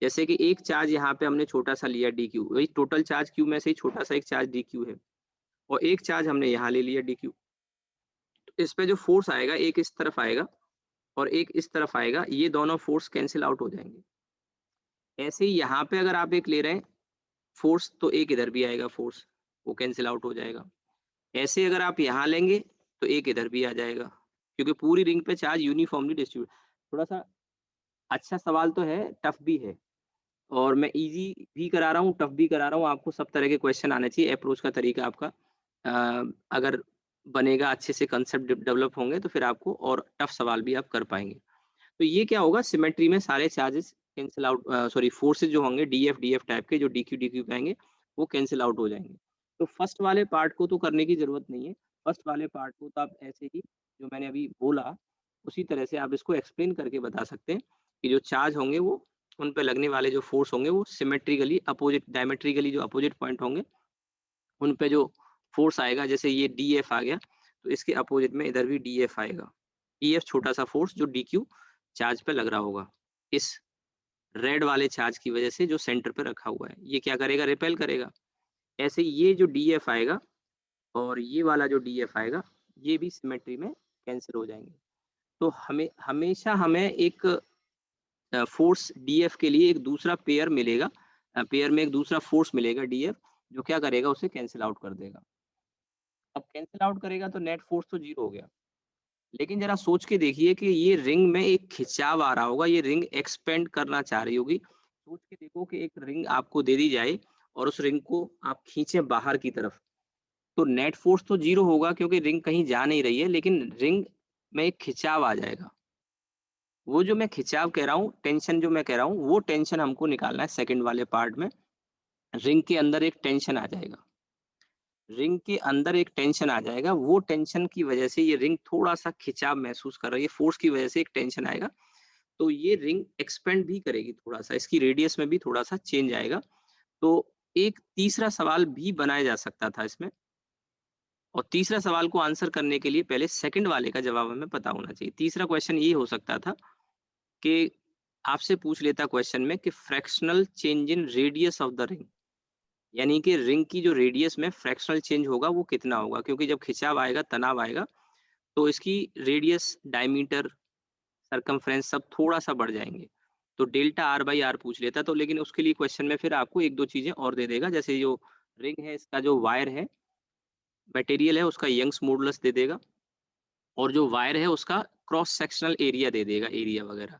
जैसे कि एक चार्ज यहाँ पे हमने छोटा सा लिया डी क्यू, वही टोटल चार्ज क्यू में से ही छोटा सा एक चार्ज डी क्यू है, और एक चार्ज हमने यहाँ ले लिया डी क्यू। तो इस पे जो फोर्स आएगा, एक इस तरफ आएगा और एक इस तरफ आएगा, ये दोनों फोर्स कैंसिल आउट हो जाएंगे। ऐसे ही यहाँ पे अगर आप एक ले रहे हैं फोर्स, तो एक इधर भी आएगा फोर्स, वो कैंसिल आउट हो जाएगा। ऐसे अगर आप यहाँ लेंगे तो एक इधर भी आ जाएगा, क्योंकि पूरी रिंग पे चार्ज यूनिफॉर्मली डिस्ट्रीब्यूट। थोड़ा सा अच्छा सवाल तो है, टफ भी है, और मैं इजी भी करा रहा हूँ, टफ भी करा रहा हूँ। आपको सब तरह के क्वेश्चन आने चाहिए। अप्रोच का तरीका आपका अगर बनेगा, अच्छे से कंसेप्ट डेवलप होंगे, तो फिर आपको और टफ सवाल भी आप कर पाएंगे। तो ये क्या होगा, सिमेट्री में सारे charges cancel out, sorry forces जो होंगे डी एफ टाइप के, जो डी क्यू कहेंगे, वो कैंसिल आउट हो जाएंगे। तो फर्स्ट वाले पार्ट को तो करने की जरूरत नहीं है। फर्स्ट वाले पार्ट को तो आप ऐसे ही, जो मैंने अभी बोला, उसी तरह से आप इसको एक्सप्लेन करके बता सकते हैं कि जो चार्ज होंगे वो उन पे लगने वाले जो फोर्स होंगे वो सिमेट्रिकली अपोजिट डायमेट्रिकली जो अपोजिट पॉइंट होंगे उन पे जो फोर्स आएगा, जैसे ये DF आ गया तो इसके अपोजिट में इधर भी DF आएगा। EF छोटा सा फोर्स जो DQ चार्ज पे लग रहा होगा इस रेड वाले चार्ज की वजह से जो सेंटर पे रखा हुआ है, ये क्या करेगा, रिपेल करेगा। ऐसे ये जो DF आएगा और ये वाला जो DF आएगा ये भी सिमेट्री में कैंसिल हो जाएंगे। तो हमेशा हमें एक फोर्स DF के लिए एक दूसरा पेयर मिलेगा, पेयर में एक दूसरा फोर्स मिलेगा DF, जो क्या करेगा, उसे कैंसिल आउट कर देगा। अब कैंसिल आउट करेगा तो नेट फोर्स तो 0 हो गया। लेकिन जरा सोच के देखिए कि ये रिंग में एक खिंचाव आ रहा होगा, ये रिंग एक्सपेंड करना चाह रही होगी। सोच के देखो कि एक रिंग आपको दे दी जाए और उस रिंग को आप खींचे बाहर की तरफ, तो नेट फोर्स तो 0 होगा क्योंकि रिंग कहीं जा नहीं रही है, लेकिन रिंग में एक खिंचाव आ जाएगा। वो जो मैं खिंचाव कह रहा हूँ, टेंशन जो मैं कह रहा हूँ, वो टेंशन हमको निकालना है सेकंड वाले पार्ट में। रिंग के अंदर एक टेंशन आ जाएगा, रिंग के अंदर एक टेंशन आ जाएगा, वो टेंशन की वजह से ये रिंग थोड़ा सा खिंचाव महसूस कर रही है, फोर्स की वजह से एक टेंशन आएगा, तो ये रिंग एक्सपेंड भी करेगी थोड़ा सा, इसकी रेडियस में भी थोड़ा सा चेंज आएगा। तो एक तीसरा सवाल भी बनाया जा सकता था इसमें, और तीसरा सवाल को आंसर करने के लिए पहले सेकंड वाले का जवाब हमें पता होना चाहिए। तीसरा क्वेश्चन ये हो सकता था कि आपसे पूछ लेता क्वेश्चन में कि fractional change in radius of the ring, यानी कि रिंग की जो रेडियस में फ्रैक्शनल चेंज होगा वो कितना होगा, क्योंकि जब खिंचाव आएगा, तनाव आएगा, तो इसकी रेडियस, डायमीटर, सरकमफ्रेंस सब थोड़ा सा बढ़ जाएंगे। तो डेल्टा R बाई आर पूछ लेता तो, लेकिन उसके लिए क्वेश्चन में फिर आपको एक दो चीजें और दे देगा, जैसे जो रिंग है इसका जो वायर है, मटेरियल है, उसका यंग्स मॉडुलस दे देगा, और जो वायर है उसका क्रॉस सेक्शनल एरिया दे देगा, एरिया वगैरह।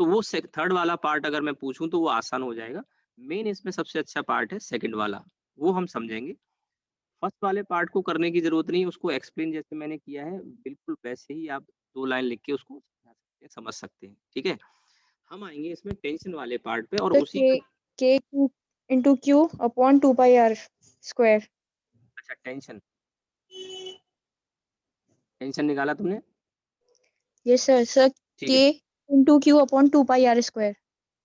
तो वो थर्ड वाला पार्ट अगर मैं पूछूं तो वो आसान हो जाएगा। मेन इसमें सबसे अच्छा पार्ट है सेकंड वाला, वो हम समझेंगे। फर्स्ट वाले पार्ट को करने की जरूरत नहीं, उसको एक्सप्लेन जैसे मैंने किया है बिल्कुल वैसे ही आप 2 लाइन लिख के उसको समझा सकते हैं, समझ सकते हैं। ठीक है, हम आएंगे इसमें टेंशन वाले पार्ट पे, और तो उसी का K into Q upon 2 pi R square. अच्छा टेंशन निकाला तुमने? Yes sir. Sir, ठीक है, K into Q upon 2 pi R square.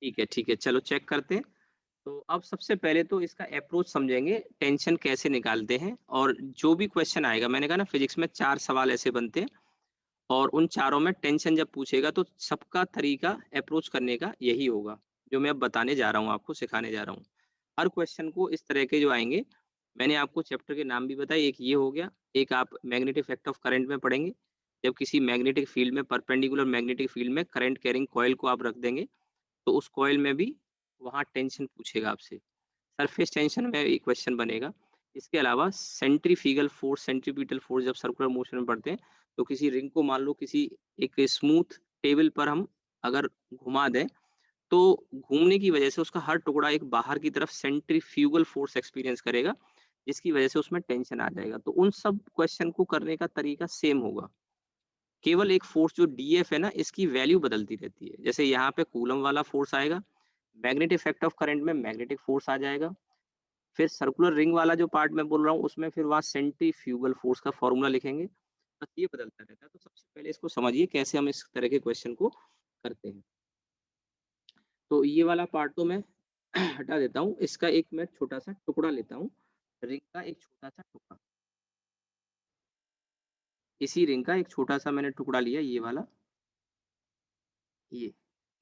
ठीक है, चलो चेक करते हैं। तो अब सबसे पहले तो इसका अप्रोच समझेंगे, टेंशन कैसे निकालते हैं। और जो भी क्वेश्चन आएगा, मैंने कहा ना फिजिक्स में 4 सवाल ऐसे बनते हैं, और उन चारों में टेंशन जब पूछेगा तो सबका तरीका अप्रोच करने का यही होगा, जो मैं अब बताने जा रहा हूँ, आपको सिखाने जा रहा हूँ। हर क्वेश्चन को इस तरह के जो आएंगे, मैंने आपको चैप्टर के नाम भी बताए, एक ये हो गया, एक आप मैग्नेटिक इफेक्ट ऑफ करंट में पढ़ेंगे। जब किसी मैग्नेटिक फील्ड में, परपेंडिकुलर मैग्नेटिक फील्ड में करंट कैरिंग कॉइल को आप रख देंगे, तो उस कॉइल में भी वहाँ टेंशन पूछेगा आपसे। सरफेस टेंशन में एक क्वेश्चन बनेगा। इसके अलावा सेंट्रीफ्यूगल फोर्स, सेंट्रीपिटल फोर्स जब सर्कुलर मोशन में पढ़ते हैं, तो किसी रिंग को मान लो किसी एक स्मूथ टेबल पर हम अगर घुमा दें, तो घूमने की वजह से उसका हर टुकड़ा एक बाहर की तरफ सेंट्रीफ्यूगल फोर्स एक्सपीरियंस करेगा, जिसकी वजह से उसमें टेंशन आ जाएगा। तो उन सब क्वेश्चन को करने का तरीका सेम होगा, केवल एक फोर्स जो DF है ना, इसकी वैल्यू बदलती रहती है। जैसे यहाँ पे कूलम वाला फोर्स आएगा, मैग्नेटिक इफेक्ट ऑफ करंट में मैग्नेटिक फोर्स आ जाएगा। फिर सर्कुलर रिंग वाला जो पार्ट मैं बोल रहा हूँ, उसमें फिर वहाँ सेंट्रीफ्यूगल फोर्स का फॉर्मूला लिखेंगे। बस ये बदलता रहता है। तो सबसे पहले इसको समझिए कैसे हम इस तरह के क्वेश्चन को करते हैं। तो ये वाला पार्ट तो मैं हटा देता हूँ, इसका एक मैं छोटा सा टुकड़ा लेता हूँ, रिंग का एक छोटा सा टुकड़ा, इसी रिंग का एक छोटा सा मैंने टुकड़ा लिया, ये वाला, ये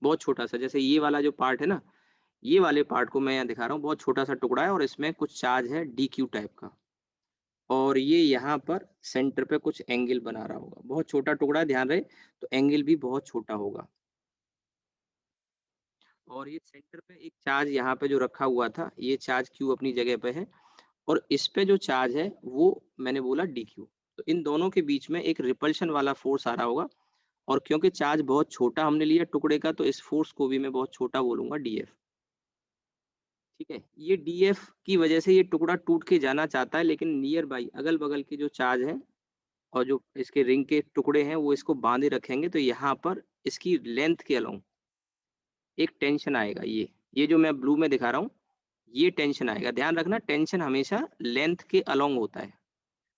बहुत छोटा सा, जैसे ये वाला जो पार्ट है ना, ये वाले पार्ट को मैं यहाँ दिखा रहा हूँ, बहुत छोटा सा टुकड़ा है, और इसमें कुछ चार्ज है DQ टाइप का, और ये यहाँ पर सेंटर पे कुछ एंगल बना रहा होगा। बहुत छोटा टुकड़ा है, ध्यान रहे, तो एंगल भी बहुत छोटा होगा। और ये सेंटर पे एक चार्ज यहाँ पे जो रखा हुआ था, ये चार्ज Q अपनी जगह पे है, और इस पे जो चार्ज है वो मैंने बोला DQ। तो इन दोनों के बीच में एक रिपल्शन वाला फोर्स आ रहा होगा, और क्योंकि चार्ज बहुत छोटा हमने लिया टुकड़े का, तो इस फोर्स को भी मैं बहुत छोटा बोलूंगा, DF। ठीक है, ये DF की वजह से ये टुकड़ा टूट के जाना चाहता है, लेकिन नियर बाई, अगल बगल के जो चार्ज है और जो इसके रिंग के टुकड़े हैं, वो इसको बांधे रखेंगे। तो यहाँ पर इसकी लेंथ के अलोंग एक टेंशन आएगा, ये जो मैं ब्लू में दिखा रहा हूँ, ये टेंशन आएगा। ध्यान रखना, टेंशन हमेशा लेंथ के अलोंग होता है,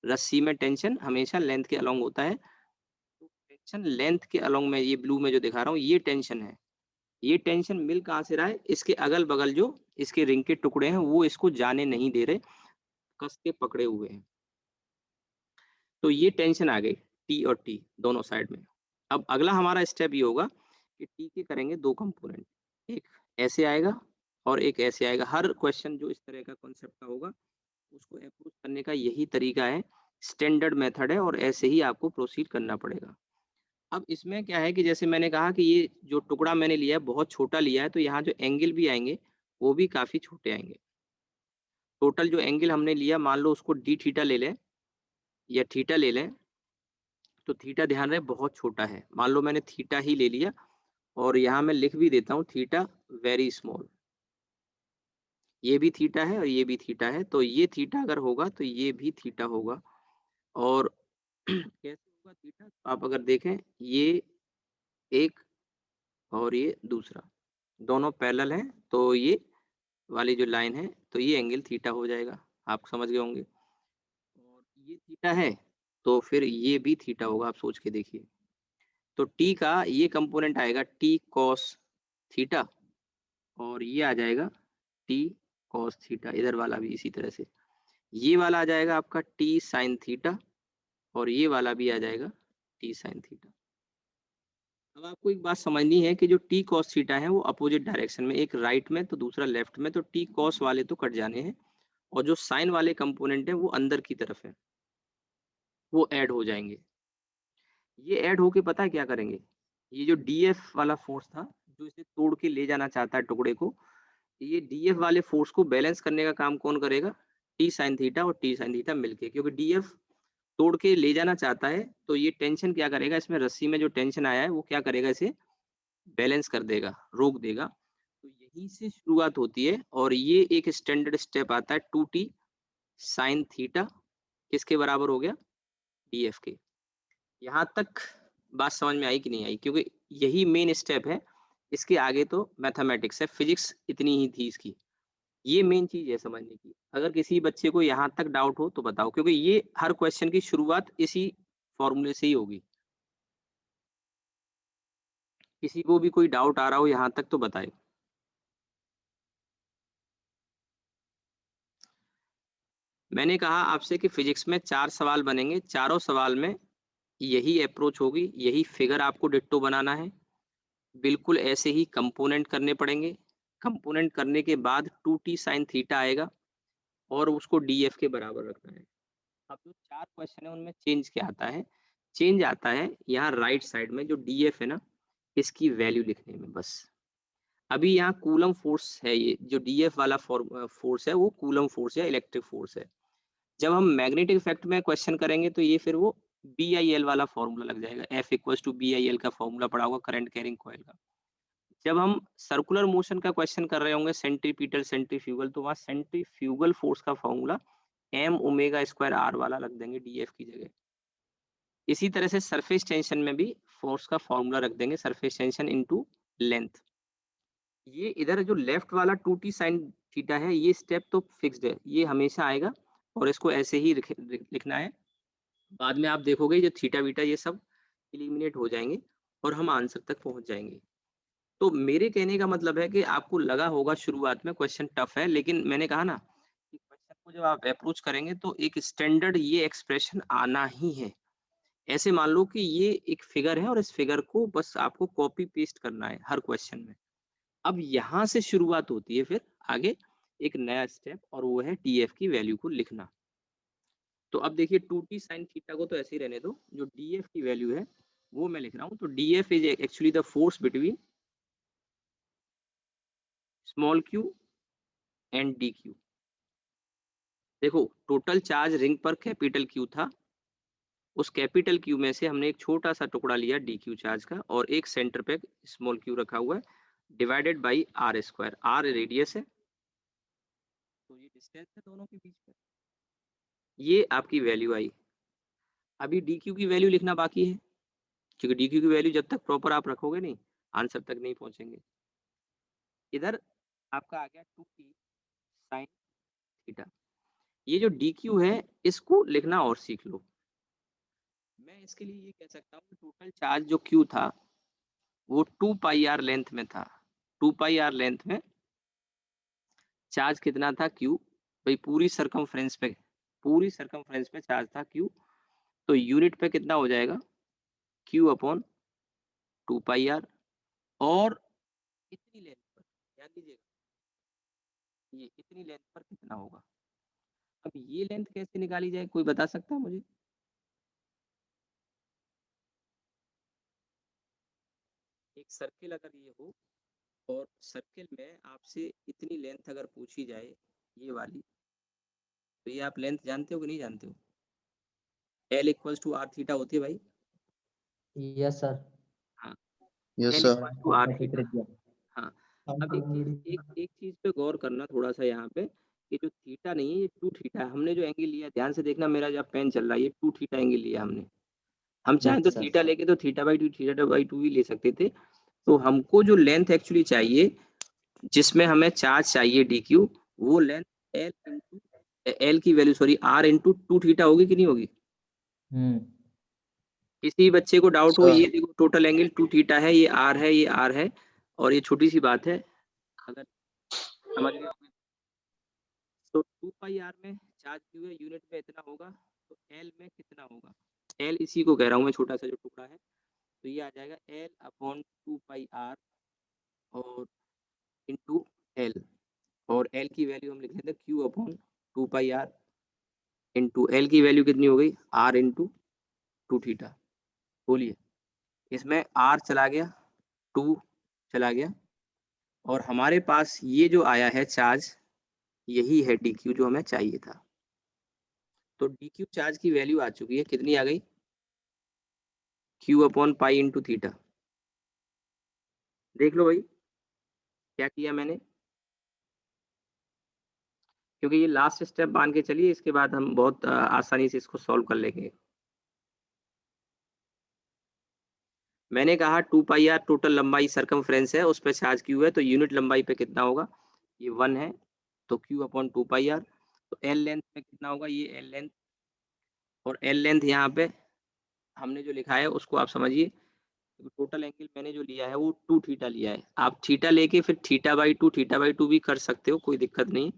रस्सी में टेंशन हमेशा लेंथ के अलोंग होता है। तो टेंशन टेंशन लेंथ के अलोंग में, ये ब्लू में जो दिखा रहा हूँ ये टेंशन है। ये टेंशन मिल कहाँ से रहा है, इसके अगल बगल जो इसके रिंग के टुकड़े हैं वो इसको जाने नहीं दे रहे, कस के पकड़े हुए हैं। तो ये टेंशन आ गई टी और टी दोनों साइड में। अब अगला हमारा स्टेप ये होगा कि टी के करेंगे दो कंपोनेंट, एक ऐसे आएगा और एक ऐसे आएगा। हर क्वेश्चन जो इस तरह का कॉन्सेप्ट का होगा उसको अप्रोच करने का यही तरीका है, स्टैंडर्ड मेथड है, और ऐसे ही आपको प्रोसीड करना पड़ेगा। अब इसमें क्या है कि जैसे मैंने कहा कि ये जो टुकड़ा मैंने लिया है बहुत छोटा लिया है, तो यहाँ जो एंगल भी आएंगे वो भी काफी छोटे आएंगे। टोटल जो एंगल हमने लिया, मान लो उसको डी थीटा ले लें या थीटा ले लें, तो थीटा ध्यान रहे बहुत छोटा है। मान लो मैंने थीटा ही ले लिया और यहाँ मैं लिख भी देता हूँ थीटा वेरी स्मॉल। ये भी थीटा है और ये भी थीटा है, तो ये थीटा अगर होगा तो ये भी थीटा होगा। और कैसे होगा थीटा, तो आप अगर देखें ये एक और ये दूसरा दोनों पैरेलल हैं, तो ये वाली जो लाइन है तो ये एंगल थीटा हो जाएगा, आप समझ गए होंगे। और ये थीटा है तो फिर ये भी थीटा होगा, आप सोच के देखिए। तो टी का ये कंपोनेंट आएगा टी कॉस थीटा, और ये आ जाएगा टी कॉस थीटा, इधर वाला भी इसी तरह से। ये वाला आ जाएगा आपका टी साइन थीटा, और ये वाला भी आ जाएगा टी साइन थीटा। अब आपको एक बात समझनी है कि जो टी कॉस थीटा है वो अपोजिट डायरेक्शन में, एक राइट में तो दूसरा लेफ्ट में, तो टी कॉस वाले तो कट जाने हैं, और जो साइन वाले कंपोनेंट है वो अंदर की तरफ है, वो ऐड हो जाएंगे। ये ऐड होके पता है क्या करेंगे, ये जो डीएफ वाला फोर्स था जो इसे तोड़ के ले जाना चाहता है टुकड़े को, ये डीएफ वाले फोर्स को बैलेंस करने का काम कौन करेगा, टी साइन थीटा और टी साइन थीटा मिलके। क्योंकि डीएफ तोड़ के ले जाना चाहता है तो ये टेंशन क्या करेगा, इसमें रस्सी में जो टेंशन आया है वो क्या करेगा, इसे बैलेंस कर देगा, रोक देगा। तो यहीं से शुरुआत होती है, और ये एक स्टैंडर्ड स्टेप आता है 2t साइन थीटा किसके बराबर हो गया, डीएफ के। यहाँ तक बात समझ में आई कि नहीं आई, क्योंकि यही मेन स्टेप है, इसके आगे तो मैथमेटिक्स है, फिजिक्स इतनी ही थी इसकी। ये मेन चीज है समझने की। अगर किसी बच्चे को यहाँ तक डाउट हो तो बताओ, क्योंकि ये हर क्वेश्चन की शुरुआत इसी फॉर्मूले से ही होगी। किसी को भी कोई डाउट आ रहा हो यहाँ तक तो बताए। मैंने कहा आपसे कि फिजिक्स में 4 सवाल बनेंगे, चारों सवाल में यही अप्रोच होगी, यही फिगर आपको डिट्टो बनाना है। बिल्कुल ऐसे ही कंपोनेंट करने पड़ेंगे। कंपोनेंट करने के बाद 2t साइन थीटा आएगा और उसको डीएफ के बराबर रखना है। अब जो 4 क्वेश्चन है उनमें चेंज क्या आता है, चेंज आता है यहाँ राइट साइड में जो डीएफ है ना, इसकी वैल्यू लिखने में बस। अभी यहाँ कूलम फोर्स है, ये जो डीएफ वाला फोर्स है वो कूलम फोर्स या इलेक्ट्रिक फोर्स है। जब हम मैग्नेटिक इफेक्ट में क्वेश्चन करेंगे तो ये फिर वो BIL वाला फॉर्मूला लग जाएगा, F = BIL का फॉर्मूला पड़ा होगा करंट कैरिंग कॉइल का। जब हम सर्कुलर मोशन का क्वेश्चन कर रहे होंगे सेंट्रीपिटल सेंट्रीफ्यूगल, तो वहाँ सेंट्रीफ्यूगल फोर्स का फॉर्मूला m⍵² वाला लग देंगे डीएफ की जगह। इसी तरह से सरफेस टेंशन में भी फोर्स का फॉर्मूला रख देंगे, सरफेस टेंशन इनटू लेंथ। ये इधर जो लेफ्ट वाला 2t साइन थीटा है ये स्टेप तो फिक्स्ड है, ये हमेशा आएगा, और इसको ऐसे ही लिखना है। बाद में आप देखोगे जो थीटा बीटा ये सब एलिमिनेट हो जाएंगे और हम आंसर तक पहुंच जाएंगे। तो मेरे कहने का मतलब है कि आपको लगा होगा शुरुआत में क्वेश्चन टफ है, लेकिन मैंने कहा ना कि क्वेश्चन को जब आप अप्रोच करेंगे तो एक स्टैंडर्ड ये एक्सप्रेशन आना ही है। ऐसे मान लो कि ये एक फिगर है और इस फिगर को बस आपको कॉपी पेस्ट करना है हर क्वेश्चन में। अब यहाँ से शुरुआत होती है फिर आगे एक नया स्टेप, और वो है डीएफ की वैल्यू को लिखना। तो अब देखिए 2t साइन थीटा को तो ऐसे ही रहने दो, जो डीएफ की वैल्यू है वो मैं लिख रहा हूँ। तो DF is actually the force between small q and D Q. देखो टोटल चार्ज रिंग पर कैपिटल Q था, उस कैपिटल Q में से हमने एक छोटा सा टुकड़ा लिया डी क्यू चार्ज का, और एक सेंटर पे स्मॉल q रखा हुआ है, divided by r²। r radius है तो ये डिस्टेंस है दोनों के बीच में। ये आपकी वैल्यू आई। अभी डी क्यू की वैल्यू लिखना बाकी है, क्योंकि डी क्यू की वैल्यू जब तक प्रॉपर आप रखोगे नहीं आंसर तक नहीं पहुंचेंगे। इधर आपका आ गया 2t साइन थीटा। ये जो डी क्यू है इसको लिखना और सीख लो। मैं इसके लिए ये कह सकता हूँ कि टोटल चार्ज जो Q था वो 2 पाई आर लेंथ में था। 2 पाई आर लेंथ में चार्ज कितना था Q? भाई पूरी सरकमफ्रेंस पे चार्ज था Q, तो यूनिट पे कितना हो जाएगा Q अपॉन 2 पाई आर। और इतनी लेंथ पर ध्यान दीजिएगा, ये इतनी लेंथ पर कितना होगा। अब ये लेंथ कैसे निकाली जाए, कोई बता सकता है मुझे? एक सर्किल अगर ये हो और सर्किल में आपसे इतनी लेंथ अगर पूछी जाए ये वाली, तो ये आप लेंथ जानते हो कि नहीं जानते हो? L equals to r theta होती है भाई। Yes sir. हाँ, yes L sir. Equals to r theta. हाँ, अब एक चीज पे गौर करना थोड़ा सा यहाँ पे, ये जो थीटा नहीं है ये 2 थीटा है। हमने जो एंगल लिया, ध्यान से देखना, मेरा जब पेन चल रहा है, ये 2 थीटा एंगल लिया हमने। हम चाहें तो Yes, sir. थीटा लेके तो थीटा/2 भी ले सकते थे। तो हमको जो लेंथ एक्चुअली चाहिए, जिसमें हमें चार्ज चाहिए dq, वो लेंथ L की value sorry R into 2 theta होगी कि नहीं होगी? किसी बच्चे को डाउट हो, सर। ये देखो टोटल एंगल 2 थीटा है, ये R है, ये R है, और ये छोटी सी बात है, अगर समझ गए होंगे। तो 2 पाई आर में चार्ज Q है, यूनिट में इतना होगा, तो L में कितना होगा? L इसी को कह रहा हूँ मैं, छोटा सा जो टुकड़ा है, तो ये आ जाएगा L अपॉन 2 पाई आर और इंटू L, और L की वैल्यू हम लिख लेते हैं Q upon 2 pi r into L की वैल्यू कितनी हो गई? R into 2 theta. बोलिए, इसमें R चला गया, 2 चला गया, और हमारे पास ये जो आया है चार्ज, यही है dq जो हमें चाहिए था। तो dq चार्ज की वैल्यू आ चुकी है, कितनी आ गई? Q upon pi into theta. देख लो भाई क्या किया मैंने, क्योंकि ये लास्ट स्टेप मान के चलिए, इसके बाद हम बहुत आसानी से इसको सॉल्व कर लेंगे। मैंने कहा 2 पाई आर टोटल लंबाई सरकमफ्रेंस है, उस पर चार्ज Q है, तो यूनिट लंबाई पे कितना होगा? ये 1 है, तो Q अपॉन 2 पाई आर। तो L लेंथ में कितना होगा? ये L लेंथ, और L लेंथ यहाँ पे हमने जो लिखा है उसको आप समझिए। टोटल एंगल मैंने जो लिया है वो 2 थीटा लिया है। आप थीटा लेके फिर थीटा/2 भी कर सकते हो, कोई दिक्कत नहीं,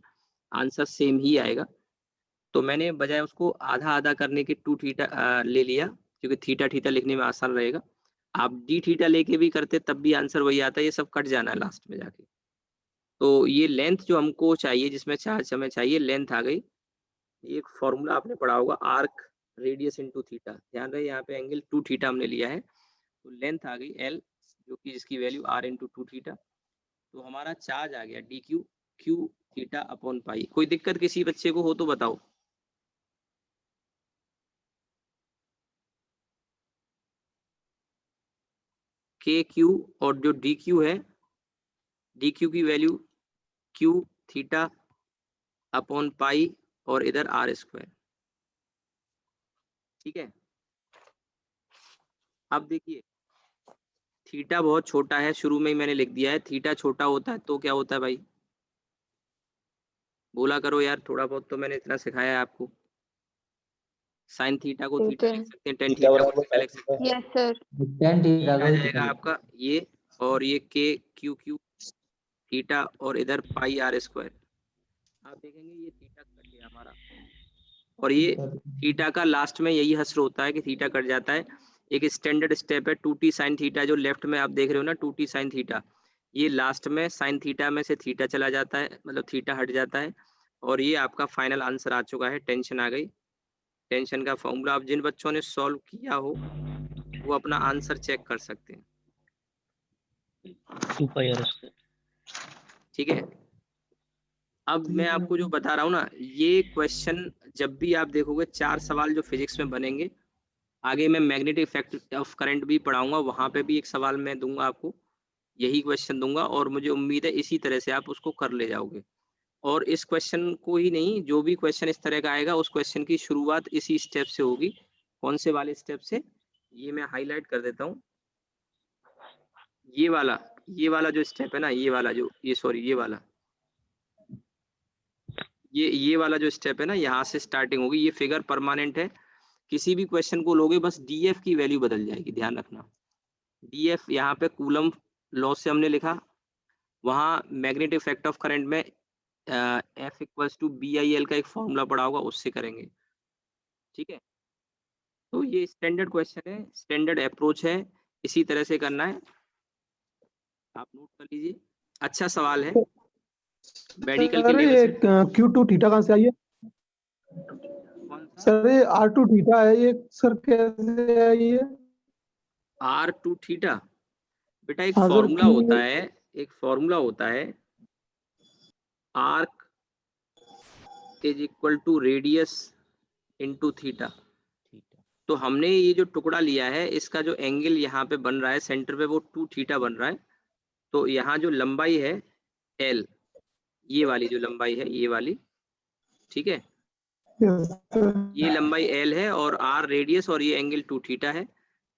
आंसर सेम ही आएगा। तो मैंने बजाय उसको आधा आधा करने के 2 थीटा ले लिया, क्योंकि थीटा थीटा लिखने में आसान रहेगा। आप डी थीटा लेके भी करते तब भी आंसर वही आता है, ये सब कट जाना है लास्ट में जाके। तो ये लेंथ जो हमको चाहिए, जिसमें चार्ज हमें चाहिए, लेंथ आ गई। एक फॉर्मूला आपने पढ़ा होगा, आर्क रेडियस इंटू थीटा। ध्यान रहे यहाँ पे एंगल 2 थीटा हमने लिया है, तो लेंथ आ गई L, जो कि जिसकी वैल्यू R इंटू 2 थीटा। तो हमारा चार्ज आ गया dq Q theta upon pi. कोई दिक्कत किसी बच्चे को हो तो बताओ। KQ और जो dq है, dq की value Q theta upon pi और इधर R स्क्वायर। ठीक है, अब देखिए थीटा बहुत छोटा है, शुरू में ही मैंने लिख दिया है। थीटा छोटा होता है तो क्या होता है भाई? बोला करो यार, थोड़ा बहुत तो मैंने इतना सिखाया है आपको। साइन थीटा को थीटा लिख सकते हैं, टेन थीटा को थीटा लिख सकते हैं। Yes, sir. टेन ये थीटा आ को जाएगा आपका ये, और ये KQ थीटा और इधर पाई R स्क्वायर। आप देखेंगे ये थीटा कट गया हमारा, और ये थीटा का लास्ट में यही हश्र होता है कि थीटा कट जाता है। एक स्टैंडर्ड स्टेप है 2t साइन थीटा, जो लेफ्ट में आप देख रहे हो ना 2t साइन थीटा, ये लास्ट में साइन थीटा में से थीटा चला जाता है, मतलब थीटा हट जाता है, और ये आपका फाइनल आंसर आ चुका है। टेंशन आ गई। टेंशन का फॉर्मूला आप जिन बच्चों ने सॉल्व किया हो वो अपना आंसर चेक कर सकते हैं। 2 पाई आर स्क्वायर। ठीक है, अब मैं आपको जो बता रहा हूँ ना, ये क्वेश्चन जब भी आप देखोगे, 4 सवाल जो फिजिक्स में बनेंगे, आगे मैं मैग्नेटिक इफेक्ट ऑफ करंट भी पढ़ाऊंगा, वहां पे भी एक सवाल मैं दूंगा आपको, यही क्वेश्चन दूंगा, और मुझे उम्मीद है इसी तरह से आप उसको कर ले जाओगे। और इस क्वेश्चन को ही नहीं, जो भी क्वेश्चन इस तरह का आएगा, उस क्वेश्चन की शुरुआत इसी स्टेप से होगी। कौन से वाले स्टेप से? ये मैं हाईलाइट कर देता हूँ। ये वाला जो स्टेप है ना, ये वाला जो ये वाला जो स्टेप है ना, यहाँ से स्टार्टिंग होगी। ये फिगर परमानेंट है, किसी भी क्वेश्चन को लोगे बस डीएफ की वैल्यू बदल जाएगी, ध्यान रखना। डीएफ यहाँ पे कूलम लॉ से हमने लिखा, वहाँ मैग्नेटिक इफेक्ट ऑफ करंट में F equals to B I L का एक फॉर्मूला पड़ा होगा, उससे करेंगे। ठीक है, तो ये स्टैंडर्ड क्वेश्चन है, स्टैंडर्ड अप्रोच है, इसी तरह से करना है, आप नोट कर लीजिए। अच्छा सवाल है मेडिकल के सर लेवल ये से। Q2 थीटा कहाँ से आई है? कौन सा? सर ये R2 थीटा है ये, सर कैसे आई है? R2 थीटा, बेटा एक हाँ सर, फॉर्मूला होता है, एक फॉर्मूला होता है, arc is equal to radius into theta. तो हमने ये जो टुकड़ा लिया है, इसका जो एंगल यहाँ पे बन रहा है सेंटर पे, वो 2 थीटा बन रहा है। तो यहाँ जो लंबाई है L, ये वाली जो लंबाई है, ये वाली, ठीक है, ये लंबाई L है और R रेडियस और ये एंगल 2 थीटा है।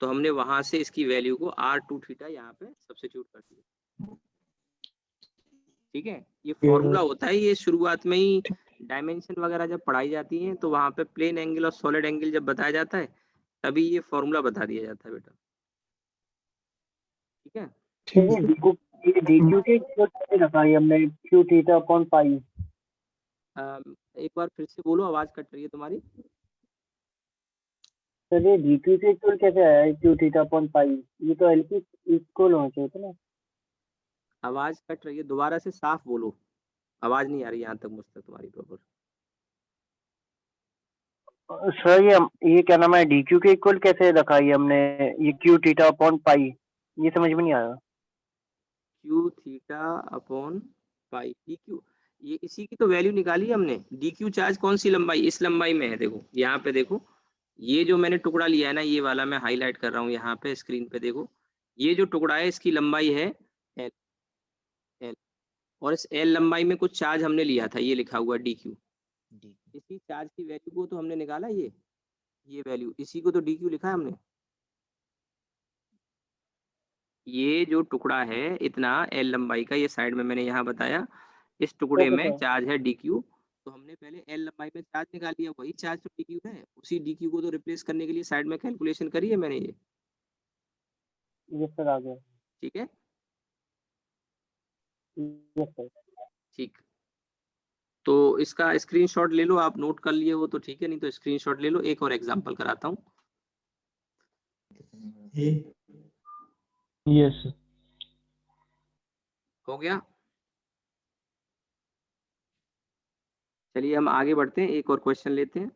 तो हमने वहां से इसकी वैल्यू को R2 थीटा यहाँ पे सब्स्टिट्यूट कर दिया। ठीक है, ये फॉर्मूला होता है, ये शुरुआत में ही डायमेंशन वगैरह जब पढ़ाई जाती है तो वहां पे प्लेन एंगल और सॉलिड एंगल जब बताया जाता है, तभी ये फॉर्मूला बता दिया जाता है बेटा। ठीक है, ये dq के इक्वल कैसे रखा है हमने, q थीटा अपॉन पाई? एक बार फिर से बोलो, आवाज कट रही है तुम्हारी। सर ये dq के इक्वल कैसे आया है, q थीटा अपॉन पाई? ये तो एल की इक्वल होना चाहिए था ना। आवाज कट रही है, दोबारा से साफ बोलो, आवाज नहीं आ रही यहाँ तक मुझ तक तुम्हारी प्रॉपर। सर ये क्या नाम है, dq के इक्वल कैसे रखा है हमने, ये q थीटा अपॉन पाई, ये समझ में नहीं आया। Q theta upon pi D Q, ये इसी की तो वैल्यू निकाली है हमने। डी क्यू चार्ज कौन सी लंबाई, इस लंबाई में है, देखो यहाँ पे देखो, ये जो मैंने टुकड़ा लिया है ना, ये वाला मैं हाईलाइट कर रहा हूँ यहाँ पे स्क्रीन पे, देखो ये जो टुकड़ा है इसकी लंबाई है एल, एल, और इस एल लंबाई में कुछ चार्ज हमने लिया था, ये लिखा हुआ डी क्यू। इसी चार्ज की वैल्यू को तो हमने निकाला, ये वैल्यू, इसी को तो डी क्यू लिखा है हमने। ये जो टुकड़ा है इतना एल लंबाई का, ये साइड में मैंने यहाँ बताया, इस टुकड़े ओके में सर। चार्ज है डी क्यू। तो हमने पहले एल लंबाई में चार्ज निकाल लिया, वही चार्ज तो डी क्यू है, उसी डी क्यू को तो रिप्लेस करने के लिए साइड में कैलकुलेशन करी है मैंने ये। यस सर, आ गया। ठीक है, यस सर। ठीक, तो इसका स्क्रीनशॉट ले लो, आप नोट कर लिए हो तो ठीक है, नहीं तो स्क्रीनशॉट ले लो। एक और एग्जांपल कराता हूँ। Yes sir. हो गया, चलिए हम आगे बढ़ते हैं, एक और क्वेश्चन लेते हैं।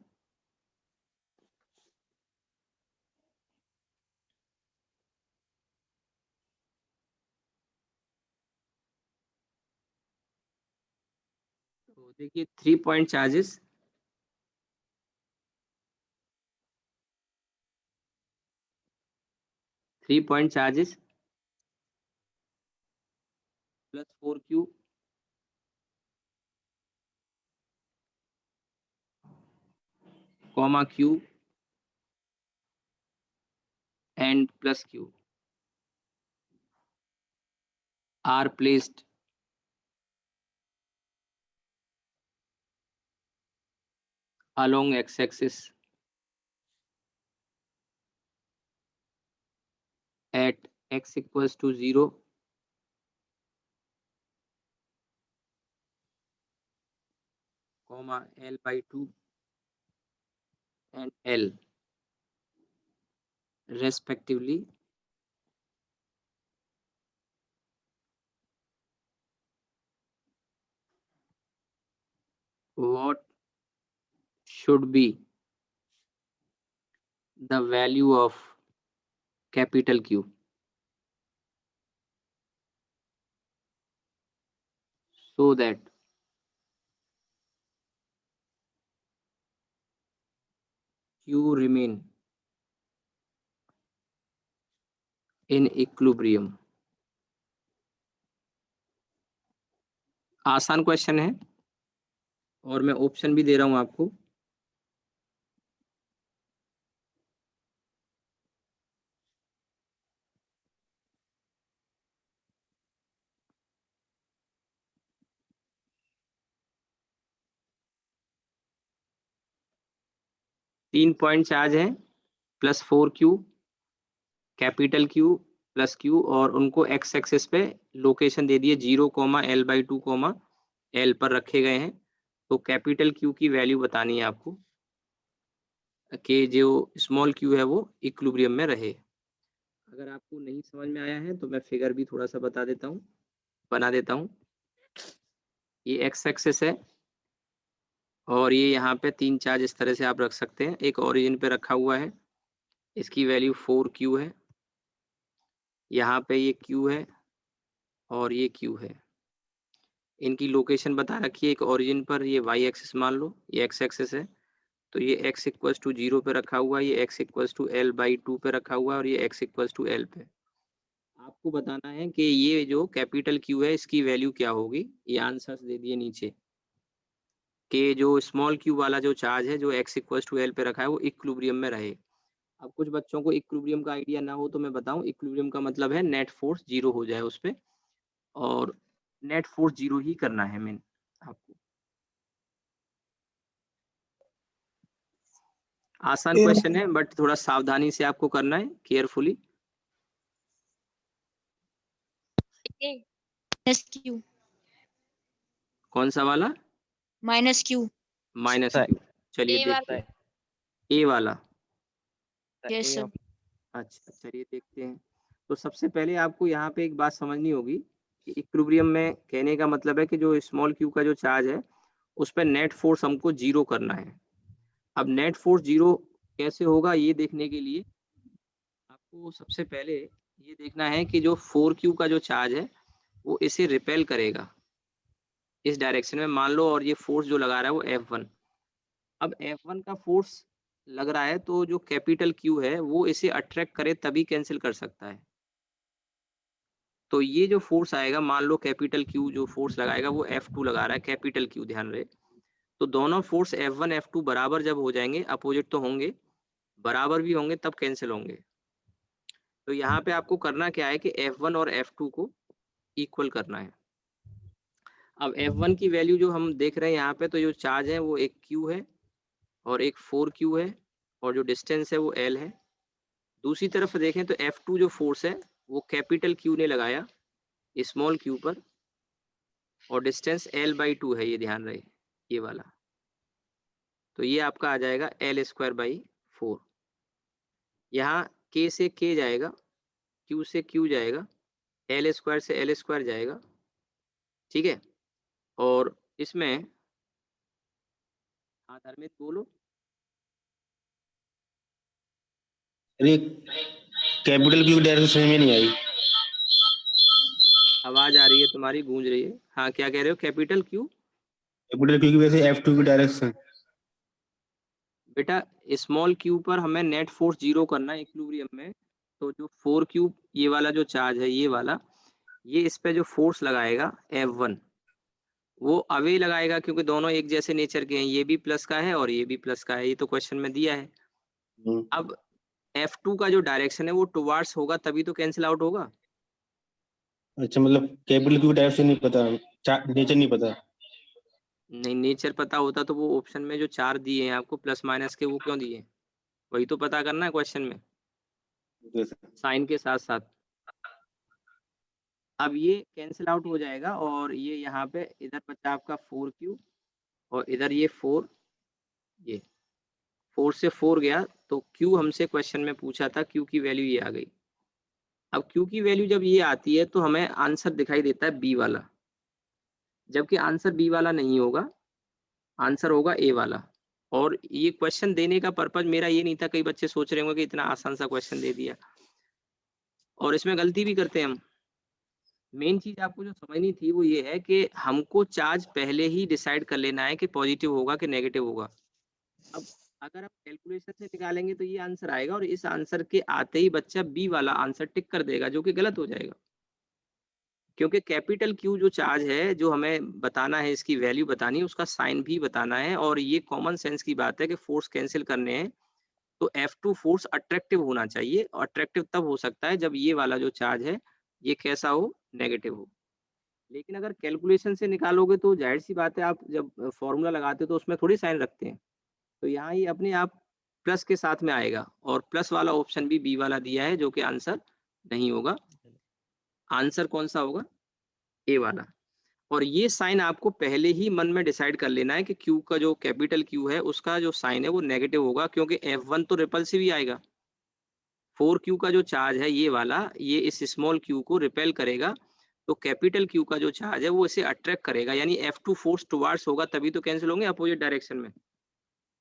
तो देखिए 3 point charges, plus 4q comma q and plus q are placed along x-axis at x equals to 0, comma L by 2 and L respectively, what should be the value of capital Q so that Q remain in equilibrium? आसान क्वेश्चन है और मैं ऑप्शन भी दे रहा हूं आपको। 3 पॉइंट चार्ज है plus 4Q, capital Q plus Q, और उनको एक्स एक्सिस पे लोकेशन दे दिए 0,L/2, L पर रखे गए हैं। तो कैपिटल Q की वैल्यू बतानी है आपको कि जो स्मॉल q है वो इक्विलिब्रियम में रहे। अगर आपको नहीं समझ में आया है तो मैं फिगर भी थोड़ा सा बता देता हूँ, बना देता हूँ। ये एक्स एक्सिस है और ये यहाँ पे 3 चार्ज इस तरह से आप रख सकते हैं। एक ओरिजिन पे रखा हुआ है, इसकी वैल्यू 4Q है, यहाँ पे ये Q है और ये Q है। इनकी लोकेशन बता रखी है, एक ओरिजिन पर ये y एक्सिस मान लो, ये x एक्सिस है, तो ये x इक्वल्स टू 0 पे रखा हुआ है, ये x इक्वल्स टू L/2 पे रखा हुआ है और ये x इक्वल्स टू L पे। आपको बताना है कि ये जो कैपिटल Q है इसकी वैल्यू क्या होगी। ये आंसर्स दे दिए नीचे कि जो स्मॉल q वाला जो चार्ज है जो x इक्वल्स टू L पे रखा है वो इक्विलिब्रियम में रहे। अब कुछ बच्चों को इक्विलिब्रियम का आइडिया ना हो तो मैं बताऊं, इक्विलिब्रियम का मतलब है नेट फोर्स 0 हो जाए उस पे, और नेट फोर्स 0 ही करना है मेन आपको। आसान क्वेश्चन है बट थोड़ा सावधानी से आपको करना है, केयरफुली। -Q कौन सा वाला? -Q -Q। चलिए A देखते हैं ए वाला। Yes sir. अच्छा चलिए देखते हैं। तो सबसे पहले आपको यहाँ पे एक बात समझनी होगी कि इक्विलिब्रियम में कहने का मतलब है कि जो स्मॉल q का जो चार्ज है उस पर नेट फोर्स हमको 0 करना है। अब नेट फोर्स 0 कैसे होगा ये देखने के लिए आपको सबसे पहले ये देखना है कि जो 4Q का जो चार्ज है वो इसे रिपेल करेगा इस डायरेक्शन में, मान लो, और ये फोर्स जो लगा रहा है वो F1। अब F1 का फोर्स लग रहा है तो जो कैपिटल Q है वो इसे अट्रैक्ट करे तभी कैंसिल कर सकता है। तो ये जो फोर्स आएगा, मान लो कैपिटल Q जो फोर्स लगाएगा वो F2 लगा रहा है, कैपिटल Q, ध्यान रहे। तो दोनों फोर्स F1 F2 बराबर जब हो जाएंगे, अपोजिट तो होंगे, बराबर भी होंगे तब कैंसिल होंगे। तो यहाँ पे आपको करना क्या है कि F1 और F2 को इक्वल करना है। अब F1 की वैल्यू जो हम देख रहे हैं यहाँ पे, तो जो चार्ज है वो एक Q है और एक 4Q है और जो डिस्टेंस है वो L है। दूसरी तरफ देखें तो F2 जो फोर्स है वो कैपिटल Q ने लगाया स्मॉल q पर और डिस्टेंस L/2 है, ये ध्यान रहे, ये वाला। तो ये आपका आ जाएगा L²/4। यहाँ K से K जाएगा, Q से Q जाएगा, L² से L² जाएगा, ठीक है। और इसमें हाँ धर्मित बोलो। अरे कैपिटल क्यू डायरेक्शन समझ में नहीं आई। आवाज आ रही है तुम्हारी, गूंज रही है। हाँ क्या कह रहे हो? Capital Q? कैपिटल क्यू की वजह से F2 की डायरेक्शन। बेटा स्मॉल q पर हमें नेट फोर्स 0 करना है इक्विलिब्रियम में। तो जो 4Q ये वाला जो चार्ज है, ये वाला, ये इस पे जो फोर्स लगाएगा F1 वो अवे लगाएगा, क्योंकि दोनों एक जैसे नेचर के हैं, ये भी प्लस का है और ये भी प्लस का है, ये तो क्वेश्चन में दिया है। अब F2 का जो डायरेक्शन है वो टुवार्ड्स होगा तभी तो कैंसिल आउट होगा। अच्छा, मतलब कैपिटल क्यू डायरेक्शन नहीं पता, नेचर नहीं पता। नहीं, नेचर पता होता तो वो ऑप्शन में जो 4 दिए हैं आपको प्लस माइनस के, वो क्यों दिए? वही तो पता करना है क्वेश्चन में, साइन के साथ साथ। अब ये कैंसिल आउट हो जाएगा और ये यहाँ पे इधर बचा आपका 4Q और इधर ये 4, ये 4 से 4 गया तो Q हमसे क्वेश्चन में पूछा था, Q की वैल्यू ये आ गई। अब Q की वैल्यू जब ये आती है तो हमें आंसर दिखाई देता है B वाला, जबकि आंसर B वाला नहीं होगा, आंसर होगा A वाला। और ये क्वेश्चन देने का पर्पज मेरा ये नहीं था, कई बच्चे सोच रहे होंगे कि इतना आसान सा क्वेश्चन दे दिया, और इसमें गलती भी करते हैं हम। मेन चीज आपको जो समझनी थी वो ये है कि हमको चार्ज पहले ही डिसाइड कर लेना है कि पॉजिटिव होगा कि नेगेटिव होगा। अब अगर आप कैलकुलेशन से निकालेंगे तो ये आंसर आएगा, और इस आंसर के आते ही बच्चा बी वाला आंसर टिक कर देगा, जो कि गलत हो जाएगा, क्योंकि कैपिटल Q जो चार्ज है जो हमें बताना है, इसकी वैल्यू बतानी है, उसका साइन भी बताना है। और ये कॉमन सेंस की बात है कि फोर्स कैंसिल करने हैं तो F2 फोर्स अट्रैक्टिव होना चाहिए, और अट्रैक्टिव तब हो सकता है जब ये वाला जो चार्ज है ये कैसा हो, नेगेटिव हो। लेकिन अगर कैलकुलेशन से निकालोगे तो जाहिर सी बात है, आप जब फॉर्मूला लगाते हो तो उसमें थोड़ी साइन रखते हैं, तो यहाँ ये अपने आप प्लस के साथ में आएगा, और प्लस वाला ऑप्शन भी बी वाला दिया है जो कि आंसर नहीं होगा। आंसर कौन सा होगा? ए वाला। और ये साइन आपको पहले ही मन में डिसाइड कर लेना है कि क्यू का जो कैपिटल क्यू है उसका जो साइन है वो नेगेटिव होगा, क्योंकि F1 तो रिपल्सिव ही आएगा। 4Q का जो चार्ज है ये वाला, ये इस स्मॉल q को रिपेल करेगा, तो कैपिटल Q का जो चार्ज है वो इसे अट्रैक्ट करेगा, यानी F2 फोर्स टुवार्ड्स होगा, तभी तो कैंसिल होंगे अपोजिट डायरेक्शन में।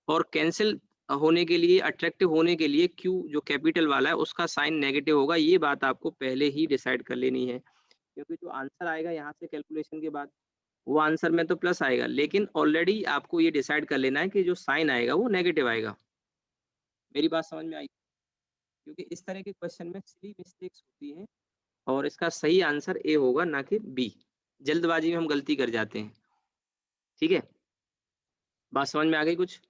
और कैंसिल होने के लिए, अट्रैक्टिव होने के लिए Q जो कैपिटल वाला है उसका साइन नेगेटिव होगा। ये बात आपको पहले ही डिसाइड कर लेनी है, क्योंकि जो आंसर आएगा यहाँ से कैलकुलेशन के बाद वो आंसर में तो प्लस आएगा, लेकिन ऑलरेडी आपको ये डिसाइड कर लेना है कि जो साइन आएगा वो नेगेटिव आएगा। मेरी बात समझ में आई? क्योंकि इस तरह के क्वेश्चन में सिली मिस्टेक्स होती हैं, और इसका सही आंसर ए होगा, ना कि बी। जल्दबाजी में हम गलती कर जाते हैं। ठीक है, बात समझ में आ गई कुछ?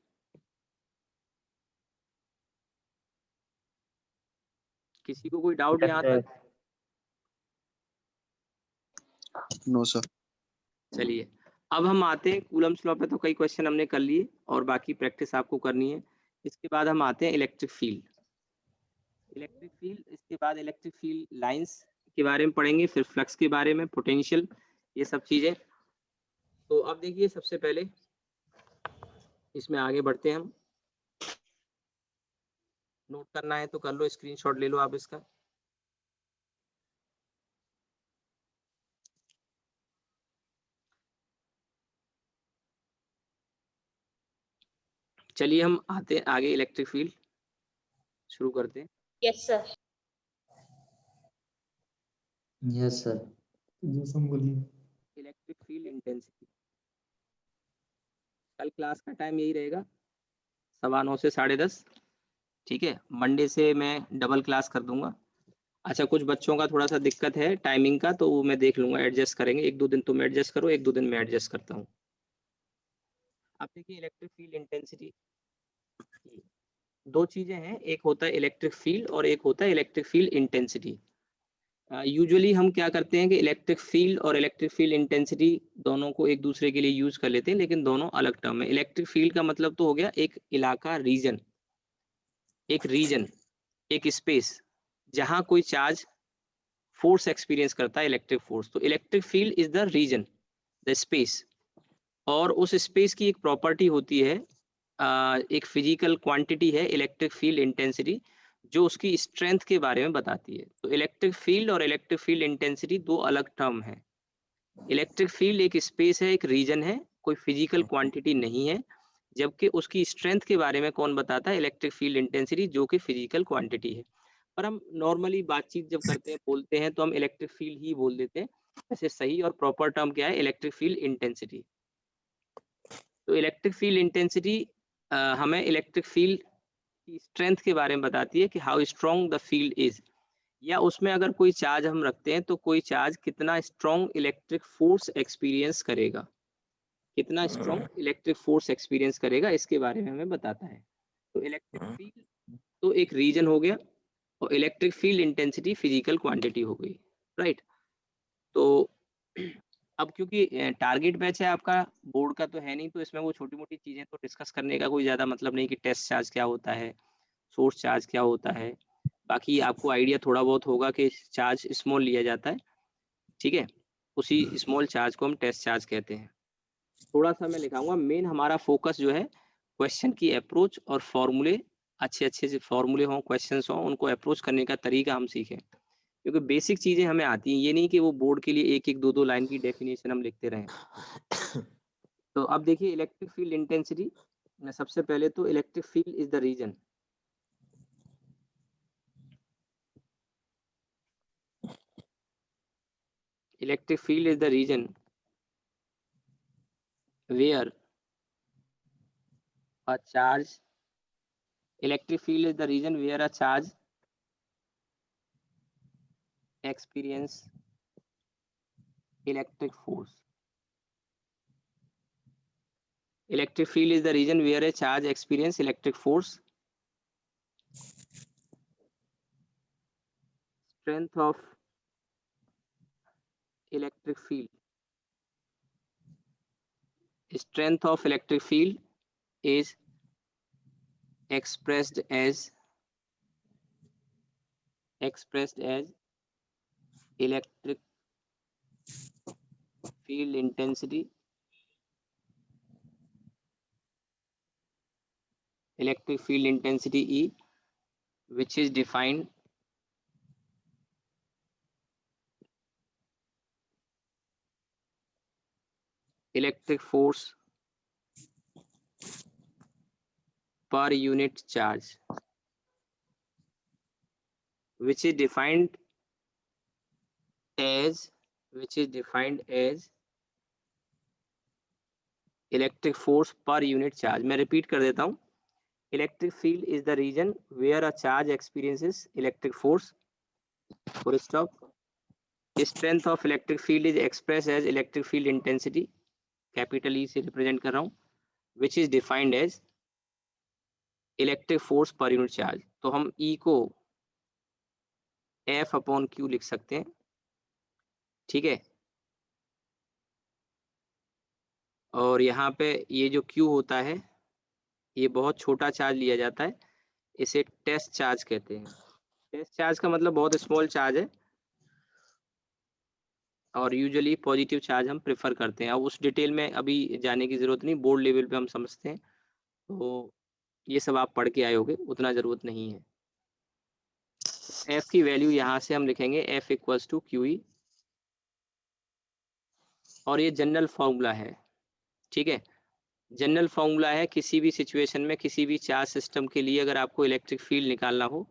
किसी को कोई डाउट यहाँ तक? No sir. चलिए, अब हम आते हैं कूलम्स लॉ पे। तो कई क्वेश्चन हमने कर लिए और बाकी प्रैक्टिस आपको करनी है। इसके बाद हम आते हैं इलेक्ट्रिक फील्ड। इलेक्ट्रिक फील्ड, इसके बाद इलेक्ट्रिक फील्ड लाइंस के बारे में पढ़ेंगे, फिर फ्लक्स के बारे में, पोटेंशियल, ये सब चीजें। तो अब देखिए, सबसे पहले इसमें आगे बढ़ते हैं हम। नोट करना है तो कर लो, स्क्रीनशॉट ले लो आप इसका। चलिए हम आते हैं आगे, इलेक्ट्रिक फील्ड शुरू करते हैं। Yes, sir. Yes, sir. Electric field intensity, कल क्लास का टाइम यही रहेगा, 9:15 से 10:30। ठीक है, मंडे से मैं डबल क्लास कर दूंगा। अच्छा, कुछ बच्चों का थोड़ा सा दिक्कत है टाइमिंग का, तो वो मैं देख लूंगा, एडजस्ट करेंगे। 1-2 दिन तुम एडजस्ट करो, 1-2 दिन मैं एडजस्ट करता हूँ। अब देखिए, इलेक्ट्रिक फील्ड इंटेंसिटी, दो चीजें हैं, एक होता है इलेक्ट्रिक फील्ड और एक होता है इलेक्ट्रिक फील्ड इंटेंसिटी। यूजुअली हम क्या करते हैं कि इलेक्ट्रिक फील्ड और इलेक्ट्रिक फील्ड इंटेंसिटी दोनों को एक दूसरे के लिए यूज कर लेते हैं, लेकिन दोनों अलग टर्म है। इलेक्ट्रिक फील्ड का मतलब तो हो गया एक इलाका, रीजन, एक रीजन, एक स्पेस जहां कोई चार्ज फोर्स एक्सपीरियंस करता है, इलेक्ट्रिक फोर्स। तो electric field is the region, the space. और उस स्पेस की एक प्रॉपर्टी होती है, एक फिजिकल क्वांटिटी है इलेक्ट्रिक फील्ड इंटेंसिटी, जो उसकी स्ट्रेंथ के बारे में बताती है। तो इलेक्ट्रिक फील्ड और इलेक्ट्रिक फील्ड इंटेंसिटी दो अलग टर्म है। इलेक्ट्रिक फील्ड एक स्पेस है, एक रीजन है, कोई फिजिकल क्वांटिटी नहीं है, जबकि उसकी स्ट्रेंथ के बारे में कौन बताता है? इलेक्ट्रिक फील्ड इंटेंसिटी, जो कि फिजिकल क्वांटिटी है। पर हम नॉर्मली बातचीत जब करते हैं, बोलते हैं, तो हम इलेक्ट्रिक फील्ड ही बोल देते हैं। वैसे सही और प्रॉपर टर्म क्या है? Electric field intensity. तो इलेक्ट्रिक फील्ड इंटेंसिटी हमें इलेक्ट्रिक फील्ड की स्ट्रेंथ के बारे में बताती है कि how strong the field is, या उसमें अगर कोई चार्ज हम रखते हैं तो कोई चार्ज कितना स्ट्रॉन्ग इलेक्ट्रिक फोर्स एक्सपीरियंस करेगा, कितना स्ट्रॉन्ग इलेक्ट्रिक फोर्स एक्सपीरियंस करेगा, इसके बारे में हमें बताता है। तो इलेक्ट्रिक फील्ड तो एक रीजन हो गया, और electric field intensity physical quantity हो गई, राइट। तो अब क्योंकि टारगेट बैच है आपका, बोर्ड का तो है नहीं, तो इसमें वो छोटी मोटी चीजें तो डिस्कस करने का कोई ज्यादा मतलब नहीं, कि टेस्ट चार्ज क्या होता है, सोर्स चार्ज क्या होता है। बाकी आपको आइडिया थोड़ा बहुत होगा कि चार्ज स्मॉल लिया जाता है, ठीक है, उसी स्मॉल चार्ज को हम टेस्ट चार्ज कहते हैं। थोड़ा सा मैं लिखाऊंगा, मेन हमारा फोकस जो है क्वेश्चन की अप्रोच और फॉर्मूले, अच्छे अच्छे से फॉर्मूले हों, क्वेश्चंस हों, उनको अप्रोच करने का तरीका हम सीखें, क्योंकि बेसिक चीजें हमें आती हैं। ये नहीं कि वो बोर्ड के लिए एक एक दो दो लाइन की डेफिनेशन हम लिखते रहें। तो अब देखिए, इलेक्ट्रिक फील्ड इंटेंसिटी में सबसे पहले तो electric field is the region, electric field is the region where a charge, electric field is the region where a charge experience electric force. Electric field is the region where a charge experience electric force. Strength of electric field. Strength of electric field is expressed as electric field intensity E, which is defined electric force per unit charge, which is defined as electric force per unit charge. मैं repeat कर देता हूँ. Electric field is the region where a charge experiences electric force. Full stop. Strength of electric field is expressed as electric field intensity, capital E से represent कर रहा हूँ, which is defined as electric force per unit charge. तो हम E को F upon Q लिख सकते हैं, ठीक है. और यहाँ पे ये जो Q होता है ये बहुत छोटा चार्ज लिया जाता है, इसे टेस्ट चार्ज कहते हैं. टेस्ट चार्ज का मतलब बहुत स्मॉल चार्ज है और यूजुअली पॉजिटिव चार्ज हम प्रेफर करते हैं. अब उस डिटेल में अभी जाने की जरूरत नहीं, बोर्ड लेवल पे हम समझते हैं, तो ये सब आप पढ़ के आए होगे, उतना जरूरत नहीं है. F की वैल्यू यहाँ से हम लिखेंगे F इक्वल्स टू QE और ये जनरल फॉर्मूला है, ठीक है. जनरल फॉर्मूला है, किसी भी सिचुएशन में किसी भी चार्ज सिस्टम के लिए अगर आपको इलेक्ट्रिक फील्ड निकालना हो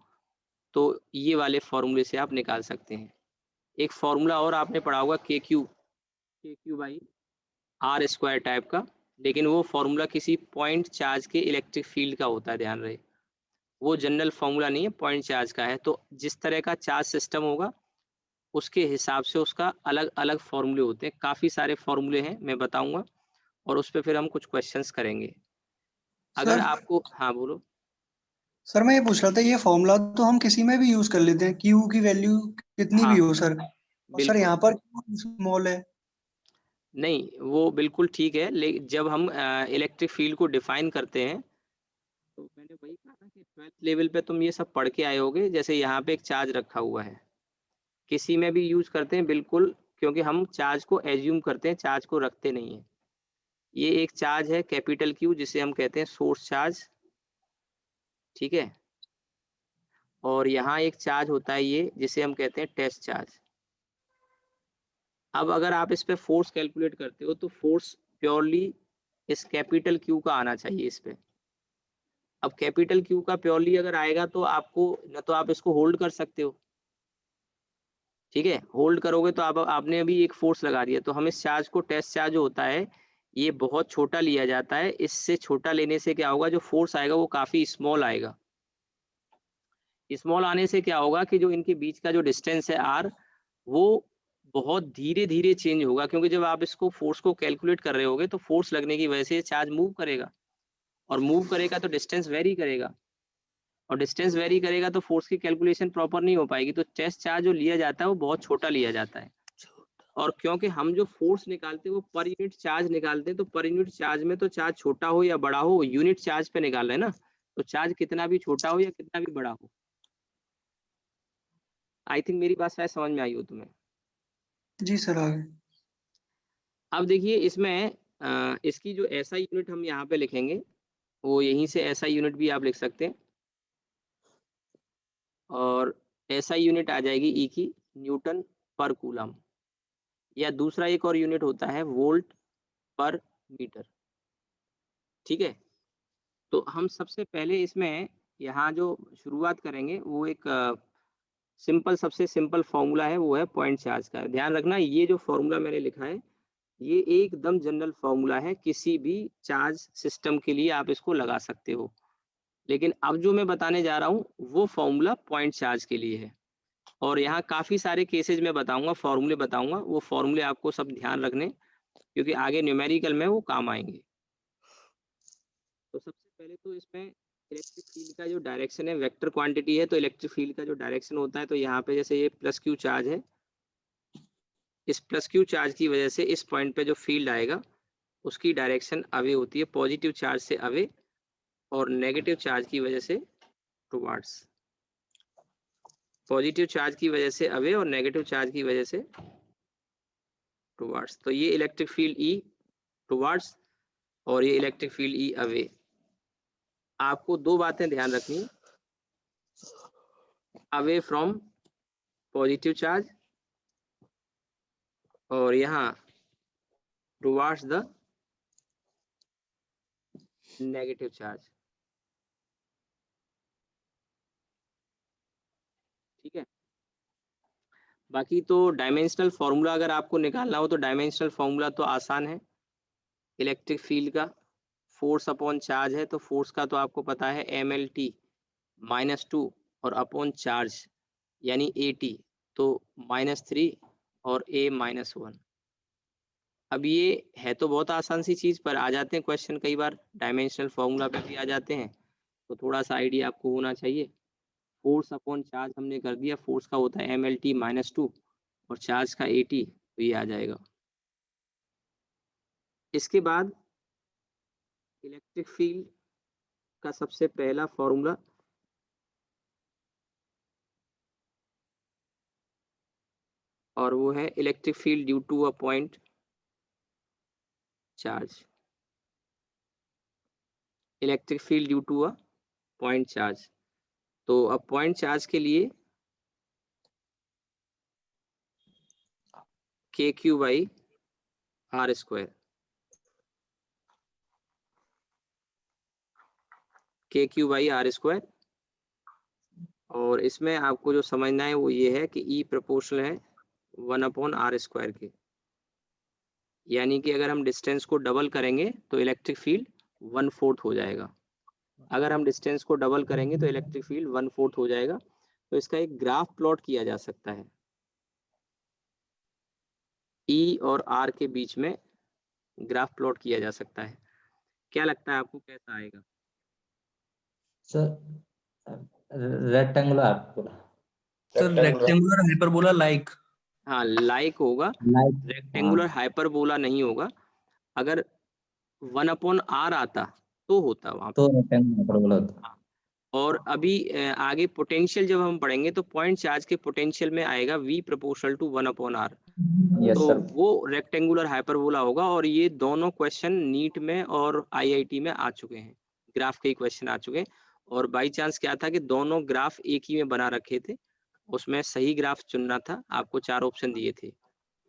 तो ये वाले फॉर्मूले से आप निकाल सकते हैं. एक फॉर्मूला और आपने पढ़ा होगा KQ by R square type का, लेकिन वो फॉर्मूला किसी पॉइंट चार्ज के इलेक्ट्रिक फील्ड का होता है, ध्यान रहे. वो जनरल फॉर्मूला नहीं है, पॉइंट चार्ज का है. तो जिस तरह का चार्ज सिस्टम होगा उसके हिसाब से उसका अलग अलग फॉर्मूले होते हैं. काफी सारे फॉर्मूले हैं, मैं बताऊंगा और उस पर फिर हम कुछ क्वेश्चंस करेंगे. अगर आपको, हाँ बोलो. सर मैं ये पूछ रहा था, ये फॉर्मूला तो हम किसी में भी यूज कर लेते हैं, क्यू की वैल्यू कितनी भी हो सर. और सर यहाँ पर स्मॉल है. नहीं, वो बिल्कुल ठीक है, लेकिन जब हम इलेक्ट्रिक फील्ड को डिफाइन करते हैं तो मैंने वही कहा था कि 12th लेवल पे तुम ये सब पढ़ के आए होगे. जैसे यहाँ पे एक चार्ज रखा हुआ है, किसी में भी यूज करते हैं बिल्कुल, क्योंकि हम चार्ज को एज्यूम करते हैं, चार्ज को रखते नहीं है. ये एक चार्ज है कैपिटल Q जिसे हम कहते हैं सोर्स चार्ज, ठीक है. और यहाँ एक चार्ज होता है ये जिसे हम कहते हैं टेस्ट चार्ज. अब अगर आप इस पे फोर्स कैलकुलेट करते हो तो फोर्स प्योरली इस कैपिटल Q का आना चाहिए इस पे. अब कैपिटल Q का प्योरली अगर आएगा तो आपको न तो आप इसको होल्ड कर सकते हो, ठीक है. होल्ड करोगे तो आपने अभी एक फोर्स लगा दिया, तो हम इस चार्ज को, टेस्ट चार्ज जो होता है ये बहुत छोटा लिया जाता है. इससे छोटा लेने से क्या होगा, जो फोर्स आएगा वो काफी स्मॉल आएगा. स्मॉल आने से क्या होगा कि जो इनके बीच का जो डिस्टेंस है R, वो बहुत धीरे धीरे चेंज होगा, क्योंकि जब आप इसको फोर्स को कैलकुलेट कर रहे होगे तो फोर्स लगने की वजह से चार्ज मूव करेगा, और मूव करेगा तो डिस्टेंस वेरी करेगा, और डिस्टेंस वेरी करेगा तो फोर्स की कैलकुलेशन प्रॉपर नहीं हो पाएगी. तो टेस्ट चार्ज जो लिया जाता है वो बहुत छोटा लिया जाता है. और क्योंकि हम जो फोर्स निकालते हैं वो पर यूनिट चार्ज निकालते हैं, तो पर यूनिट चार्ज में तो चार्ज छोटा हो या बड़ा हो, यूनिट चार्ज पे निकाल रहे हैं ना, तो चार्ज कितना भी छोटा हो या कितना भी बड़ा हो. आई थिंक मेरी बात शायद समझ में आई हो तुम्हें. जी सर, आगे. अब देखिए इसमें इसकी जो ऐसा यूनिट हम यहाँ पे लिखेंगे वो यहीं से ऐसा यूनिट भी आप लिख सकते हैं, और ऐसा यूनिट आ जाएगी ई की न्यूटन पर कूलम, या दूसरा एक और यूनिट होता है वोल्ट पर मीटर, ठीक है. तो हम सबसे पहले इसमें यहाँ जो शुरुआत करेंगे वो एक सबसे सिंपल फॉर्मूला है, वो है पॉइंट चार्ज का. ध्यान रखना, ये जो फॉर्मूला मैंने लिखा है ये एकदम जनरल फॉर्मूला है, किसी भी चार्ज सिस्टम के लिए आप इसको लगा सकते हो. लेकिन अब जो मैं बताने जा रहा हूँ वो फॉर्मूला पॉइंट चार्ज के लिए है, और यहाँ काफी सारे केसेज में बताऊंगा, फॉर्मूले बताऊंगा, वो फॉर्मूले आपको सब ध्यान रखने, क्योंकि आगे न्यूमेरिकल में वो काम आएंगे. तो सबसे पहले तो इसमें इलेक्ट्रिक फील्ड का जो डायरेक्शन है, वेक्टर क्वांटिटी है, तो इलेक्ट्रिक फील्ड का जो डायरेक्शन होता है, तो यहाँ पे जैसे ये प्लस Q चार्ज है, इस प्लस Q चार्ज की वजह से इस पॉइंट पे जो फील्ड आएगा उसकी डायरेक्शन अवे होती है, पॉजिटिव चार्ज से अवे, और नेगेटिव चार्ज की वजह से टुवर्ड्स, पॉजिटिव चार्ज की वजह से अवे और नेगेटिव चार्ज की वजह से टुवर्ड्स। तो ये इलेक्ट्रिक फील्ड ई टुवर्ड्स और ये इलेक्ट्रिक फील्ड ई अवे। आपको दो बातें ध्यान रखनी, अवे फ्रॉम पॉजिटिव चार्ज और यहाँ टुवर्ड्स द नेगेटिव चार्ज। ठीक है, बाकी तो डायमेंशनल फॉर्मूला अगर आपको निकालना हो तो डायमेंशनल फॉर्मूला तो आसान है। इलेक्ट्रिक फील्ड का फोर्स अपॉन चार्ज है, तो फोर्स का तो आपको पता है mlt -2 और अपॉन चार्ज यानी at, तो -3 और a -1। अब ये है तो बहुत आसान सी चीज, पर आ जाते हैं क्वेश्चन कई बार डायमेंशनल फॉर्मूला पे भी आ जाते हैं, तो थोड़ा सा आइडिया आपको होना चाहिए। फोर्स अपॉन चार्ज हमने कर दिया, फोर्स का होता है mlt -2 और चार्ज का at, तो ये आ जाएगा। इसके बाद इलेक्ट्रिक फील्ड का सबसे पहला फॉर्मूला और वो है electric field due to a point charge. Electric field due to a point charge, तो अब पॉइंट चार्ज के लिए KQ/R², KQ/R²। और इसमें आपको जो समझना है वो ये है कि E प्रोपोर्शनल है 1/R² के, यानी कि अगर हम डिस्टेंस को डबल करेंगे तो इलेक्ट्रिक फील्ड 1/4 हो जाएगा। अगर हम डिस्टेंस को डबल करेंगे तो इलेक्ट्रिक फील्ड 1/4 हो जाएगा। तो इसका एक ग्राफ प्लॉट किया जा सकता है, E और R के बीच में ग्राफ प्लॉट किया जा सकता है। क्या लगता है आपको कैसा आएगा? Sir rectangular hyperbola. Sir rectangular hyperbola like. हाँ, लाइक होगा, रेक्टेंगुलर हाइपरबोला नहीं होगा। अगर 1/R आता तो होता वहां पे। तो रेक्टेंगुलर हाइपरबोला होता। और अभी आगे पोटेंशियल जब हम पढ़ेंगे तो पॉइंट चार्ज के पोटेंशियल में आएगा V proportional to 1/R, yes तो सर। वो रेक्टेंगुलर हाइपरबोला होगा। और ये दोनों क्वेश्चन नीट में और IIT में आ चुके हैं, ग्राफ के क्वेश्चन आ चुके हैं। और बाई चांस क्या था कि दोनों ग्राफ एक ही में बना रखे थे, उसमें सही ग्राफ चुनना था, आपको 4 ऑप्शन दिए थे।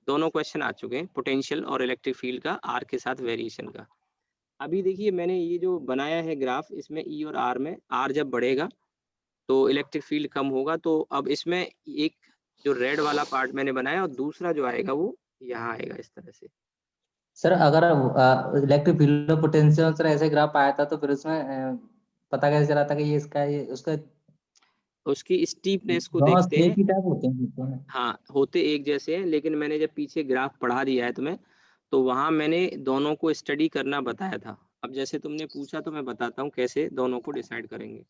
दोनों क्वेश्चन आ चुके हैं, पोटेंशियल और इलेक्ट्रिक फील्ड का R के साथ वेरिएशन का। अभी देखिए मैंने ये जो बनाया है ग्राफ, इसमें E और R में R जब बढ़ेगा तो इलेक्ट्रिक फील्ड कम होगा। तो अब इसमें एक जो रेड वाला पार्ट मैंने बनाया और दूसरा जो आएगा वो यहाँ आएगा इस तरह से। सर अगर इलेक्ट्रिक फील्ड और पोटेंशियल सर ऐसे ग्राफ आया था तो फिर उसमें पता कैसे चला था कि ये इसका ये उसका उसकी स्टीपनेस को दोनों देखते एक हैं। ही टाइप होते हैं। हाँ, होते एक जैसे हैं, लेकिन मैंने जब पीछे ग्राफ पढ़ा दिया है तुम्हें, तो वहां मैंने दोनों को स्टडी करना बताया था। अब जैसे तुमने पूछा तो मैं बताता हूँ कैसे दोनों को डिसाइड करेंगे।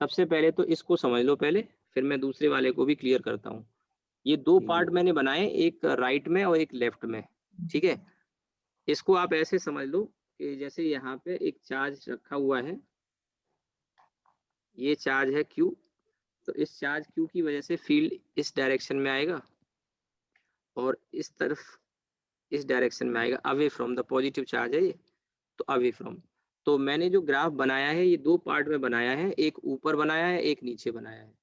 सबसे पहले तो इसको समझ लो पहले, फिर मैं दूसरे वाले को भी क्लियर करता हूँ। ये दो पार्ट मैंने बनाए, एक राइट में और एक लेफ्ट में। ठीक है, इसको आप ऐसे समझ लो कि जैसे यहाँ पे एक चार्ज रखा हुआ है, ये चार्ज है Q, तो इस चार्ज Q की वजह से फील्ड इस डायरेक्शन में आएगा और इस तरफ इस डायरेक्शन में आएगा, away from the positive charge है ये, तो अवे फ्रॉम। तो मैंने जो ग्राफ बनाया है ये दो पार्ट में बनाया है, एक ऊपर बनाया है एक नीचे बनाया है।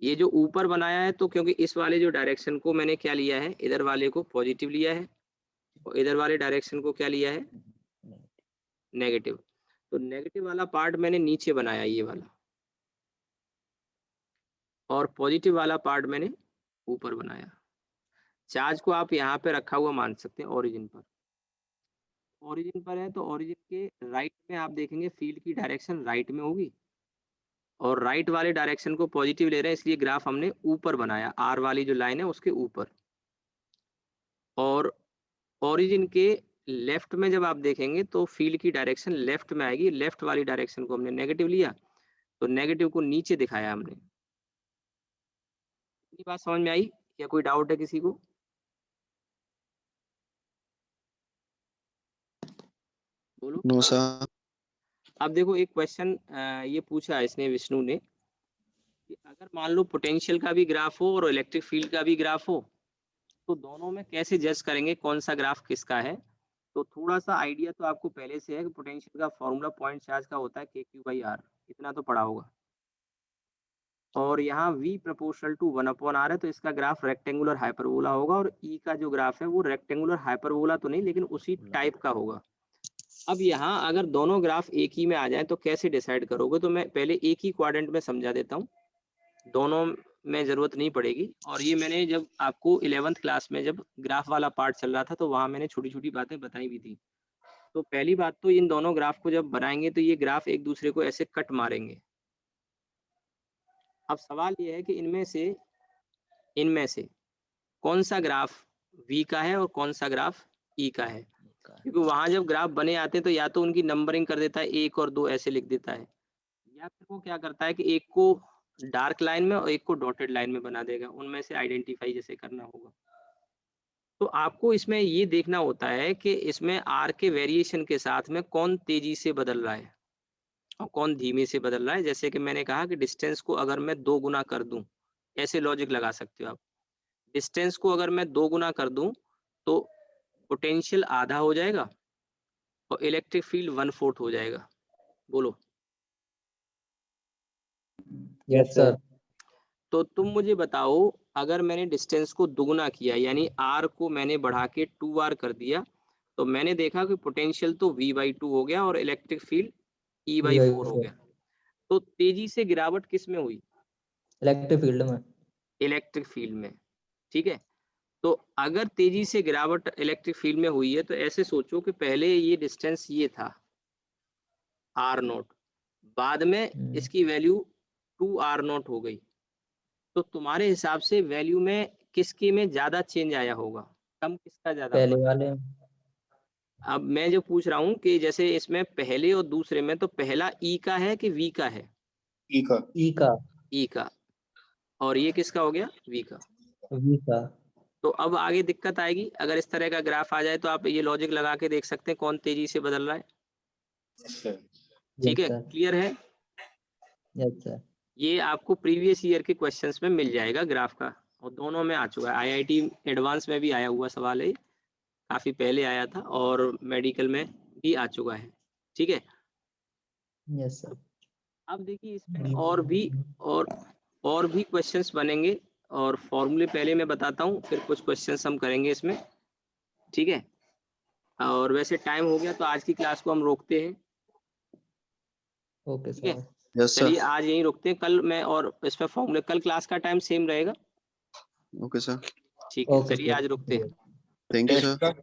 ये जो ऊपर बनाया है तो क्योंकि इस वाले जो डायरेक्शन को मैंने क्या लिया है, इधर वाले को पॉजिटिव लिया है और इधर वाले डायरेक्शन को क्या लिया है, नेगेटिव। तो नेगेटिव वाला पार्ट मैंने नीचे बनाया ये वाला, और पॉजिटिव वाला पार्ट मैंने ऊपर बनाया। चार्ज को आप यहाँ पे रखा हुआ मान सकते हैं ओरिजिन पर। ओरिजिन पर है तो ओरिजिन के राइट में आप देखेंगे फील्ड की डायरेक्शन राइट में होगी, और राइट वाले डायरेक्शन को पॉजिटिव ले रहे हैं, इसलिए ग्राफ हमने ऊपर बनाया, आर वाली जो लाइन है उसके ऊपर। और ओरिजिन के लेफ्ट में जब आप देखेंगे तो फील्ड की डायरेक्शन लेफ्ट में आएगी, लेफ्ट वाली डायरेक्शन को हमने नेगेटिव लिया, तो नेगेटिव को नीचे दिखाया हमने। ये बात समझ में आई या कोई डाउट है किसी को? बोलो। No sir. अब देखो एक क्वेश्चन ये पूछा इसने विष्णु ने कि अगर मान लो पोटेंशियल का भी ग्राफ हो और इलेक्ट्रिक फील्ड का भी ग्राफ हो तो दोनों में कैसे जज करेंगे कौन सा ग्राफ किसका है। तो थोड़ा सा आइडिया तो आपको पहले से है कि पोटेंशियल का फॉर्मूला पॉइंट चार्ज का होता है KQ/R, इतना तो पढ़ा होगा। और यहाँ V प्रोपोर्शनल टू 1/R है तो इसका ग्राफ रेक्टेंगुलर हाइपरबोला होगा और E का जो ग्राफ है वो रेक्टेंगुलर हाइपरबोला तो नहीं लेकिन उसी टाइप का होगा। अब यहाँ अगर दोनों ग्राफ एक ही में आ जाए तो कैसे डिसाइड करोगे, तो मैं पहले एक ही क्वाड्रेंट में समझा देता हूँ, दोनों में जरूरत नहीं पड़ेगी। और ये मैंने जब आपको 11th क्लास में जब ग्राफ वाला पार्ट चल रहा था तो वहां मैंने छोटी छोटी बातें बताई भी थी। तो पहली बात तो इन दोनों ग्राफ को जब बनाएंगे तो ये ग्राफ एक दूसरे को ऐसे कट मारेंगे। अब सवाल ये है कि इनमें से कौन सा ग्राफ V का है और कौन सा ग्राफ E का है, क्योंकि वहां जब ग्राफ बने आते हैं तो या तो उनकी नंबरिंग कर देता है 1 और 2 ऐसे लिख देता है, या फिर वो क्या करता है कि एक को डार्क लाइन में और एक को डॉटेड लाइन में बना देगा, उनमें से आइडेंटिफाई जैसे करना होगा। तो आपको इसमें ये देखना होता है कि इसमें R के वेरिएशन के साथ में कौन तेजी से बदल रहा है और कौन धीमे से बदल रहा है। जैसे कि मैंने कहा कि डिस्टेंस को अगर मैं 2 गुना कर दूं, ऐसे लॉजिक लगा सकते हो आप। डिस्टेंस को अगर मैं 2 गुना कर दूं तो पोटेंशियल आधा हो जाएगा और इलेक्ट्रिक फील्ड 1/4 हो जाएगा। बोलो। Yes sir. तो तुम मुझे बताओ, अगर मैंने डिस्टेंस को दुगुना किया यानी R को मैंने बढ़ा के 2R कर दिया तो मैंने देखा कि पोटेंशियल तो V/2 हो गया और इलेक्ट्रिक फील्ड E/4 हो गया। तो तेजी से गिरावट किस में हुई? इलेक्ट्रिक फील्ड में। इलेक्ट्रिक फील्ड में, ठीक है। तो अगर तेजी से गिरावट इलेक्ट्रिक फील्ड में हुई है तो ऐसे सोचो कि पहले ये डिस्टेंस ये था R0, बाद में इसकी वैल्यू 2R0 हो गई। तो तुम्हारे हिसाब से वैल्यू में किसके में ज्यादा चेंज आया होगा, कम किसका ज्यादा? पहले वाले। अब मैं जो पूछ रहा हूँ कि जैसे इसमें पहले और दूसरे में, तो पहला E का है कि V का है? ई का। ई का। E का। और ये किसका हो गया? V का। V का। तो अब आगे दिक्कत आएगी, अगर इस तरह का ग्राफ आ जाए तो आप ये लॉजिक लगा के देख सकते हैं कौन तेजी से बदल रहा है। ठीक है, क्लियर है? Yes sir. ये आपको प्रीवियस ईयर के क्वेश्चंस में मिल जाएगा ग्राफ का, और दोनों में आ चुका है। IIT एडवांस में भी आया हुआ सवाल है, काफी पहले आया था, और मेडिकल में भी आ चुका है। ठीक है। Yes sir. अब देखिए इसमें और भी क्वेश्चंस बनेंगे, और फॉर्मूले पहले मैं बताता हूँ, फिर कुछ क्वेश्चंस हम करेंगे इसमें। ठीक है। और वैसे टाइम हो गया तो आज की क्लास को हम रोकते हैं। ओके ठीक है, सर। चलिए आज यहीं रोकते हैं। कल मैं और इसमें फॉर्मूले, कल क्लास का टाइम सेम रहेगा। Okay sir. ठीक है, ओके चलिए सर। आज रुकते हैं। Thank you sir.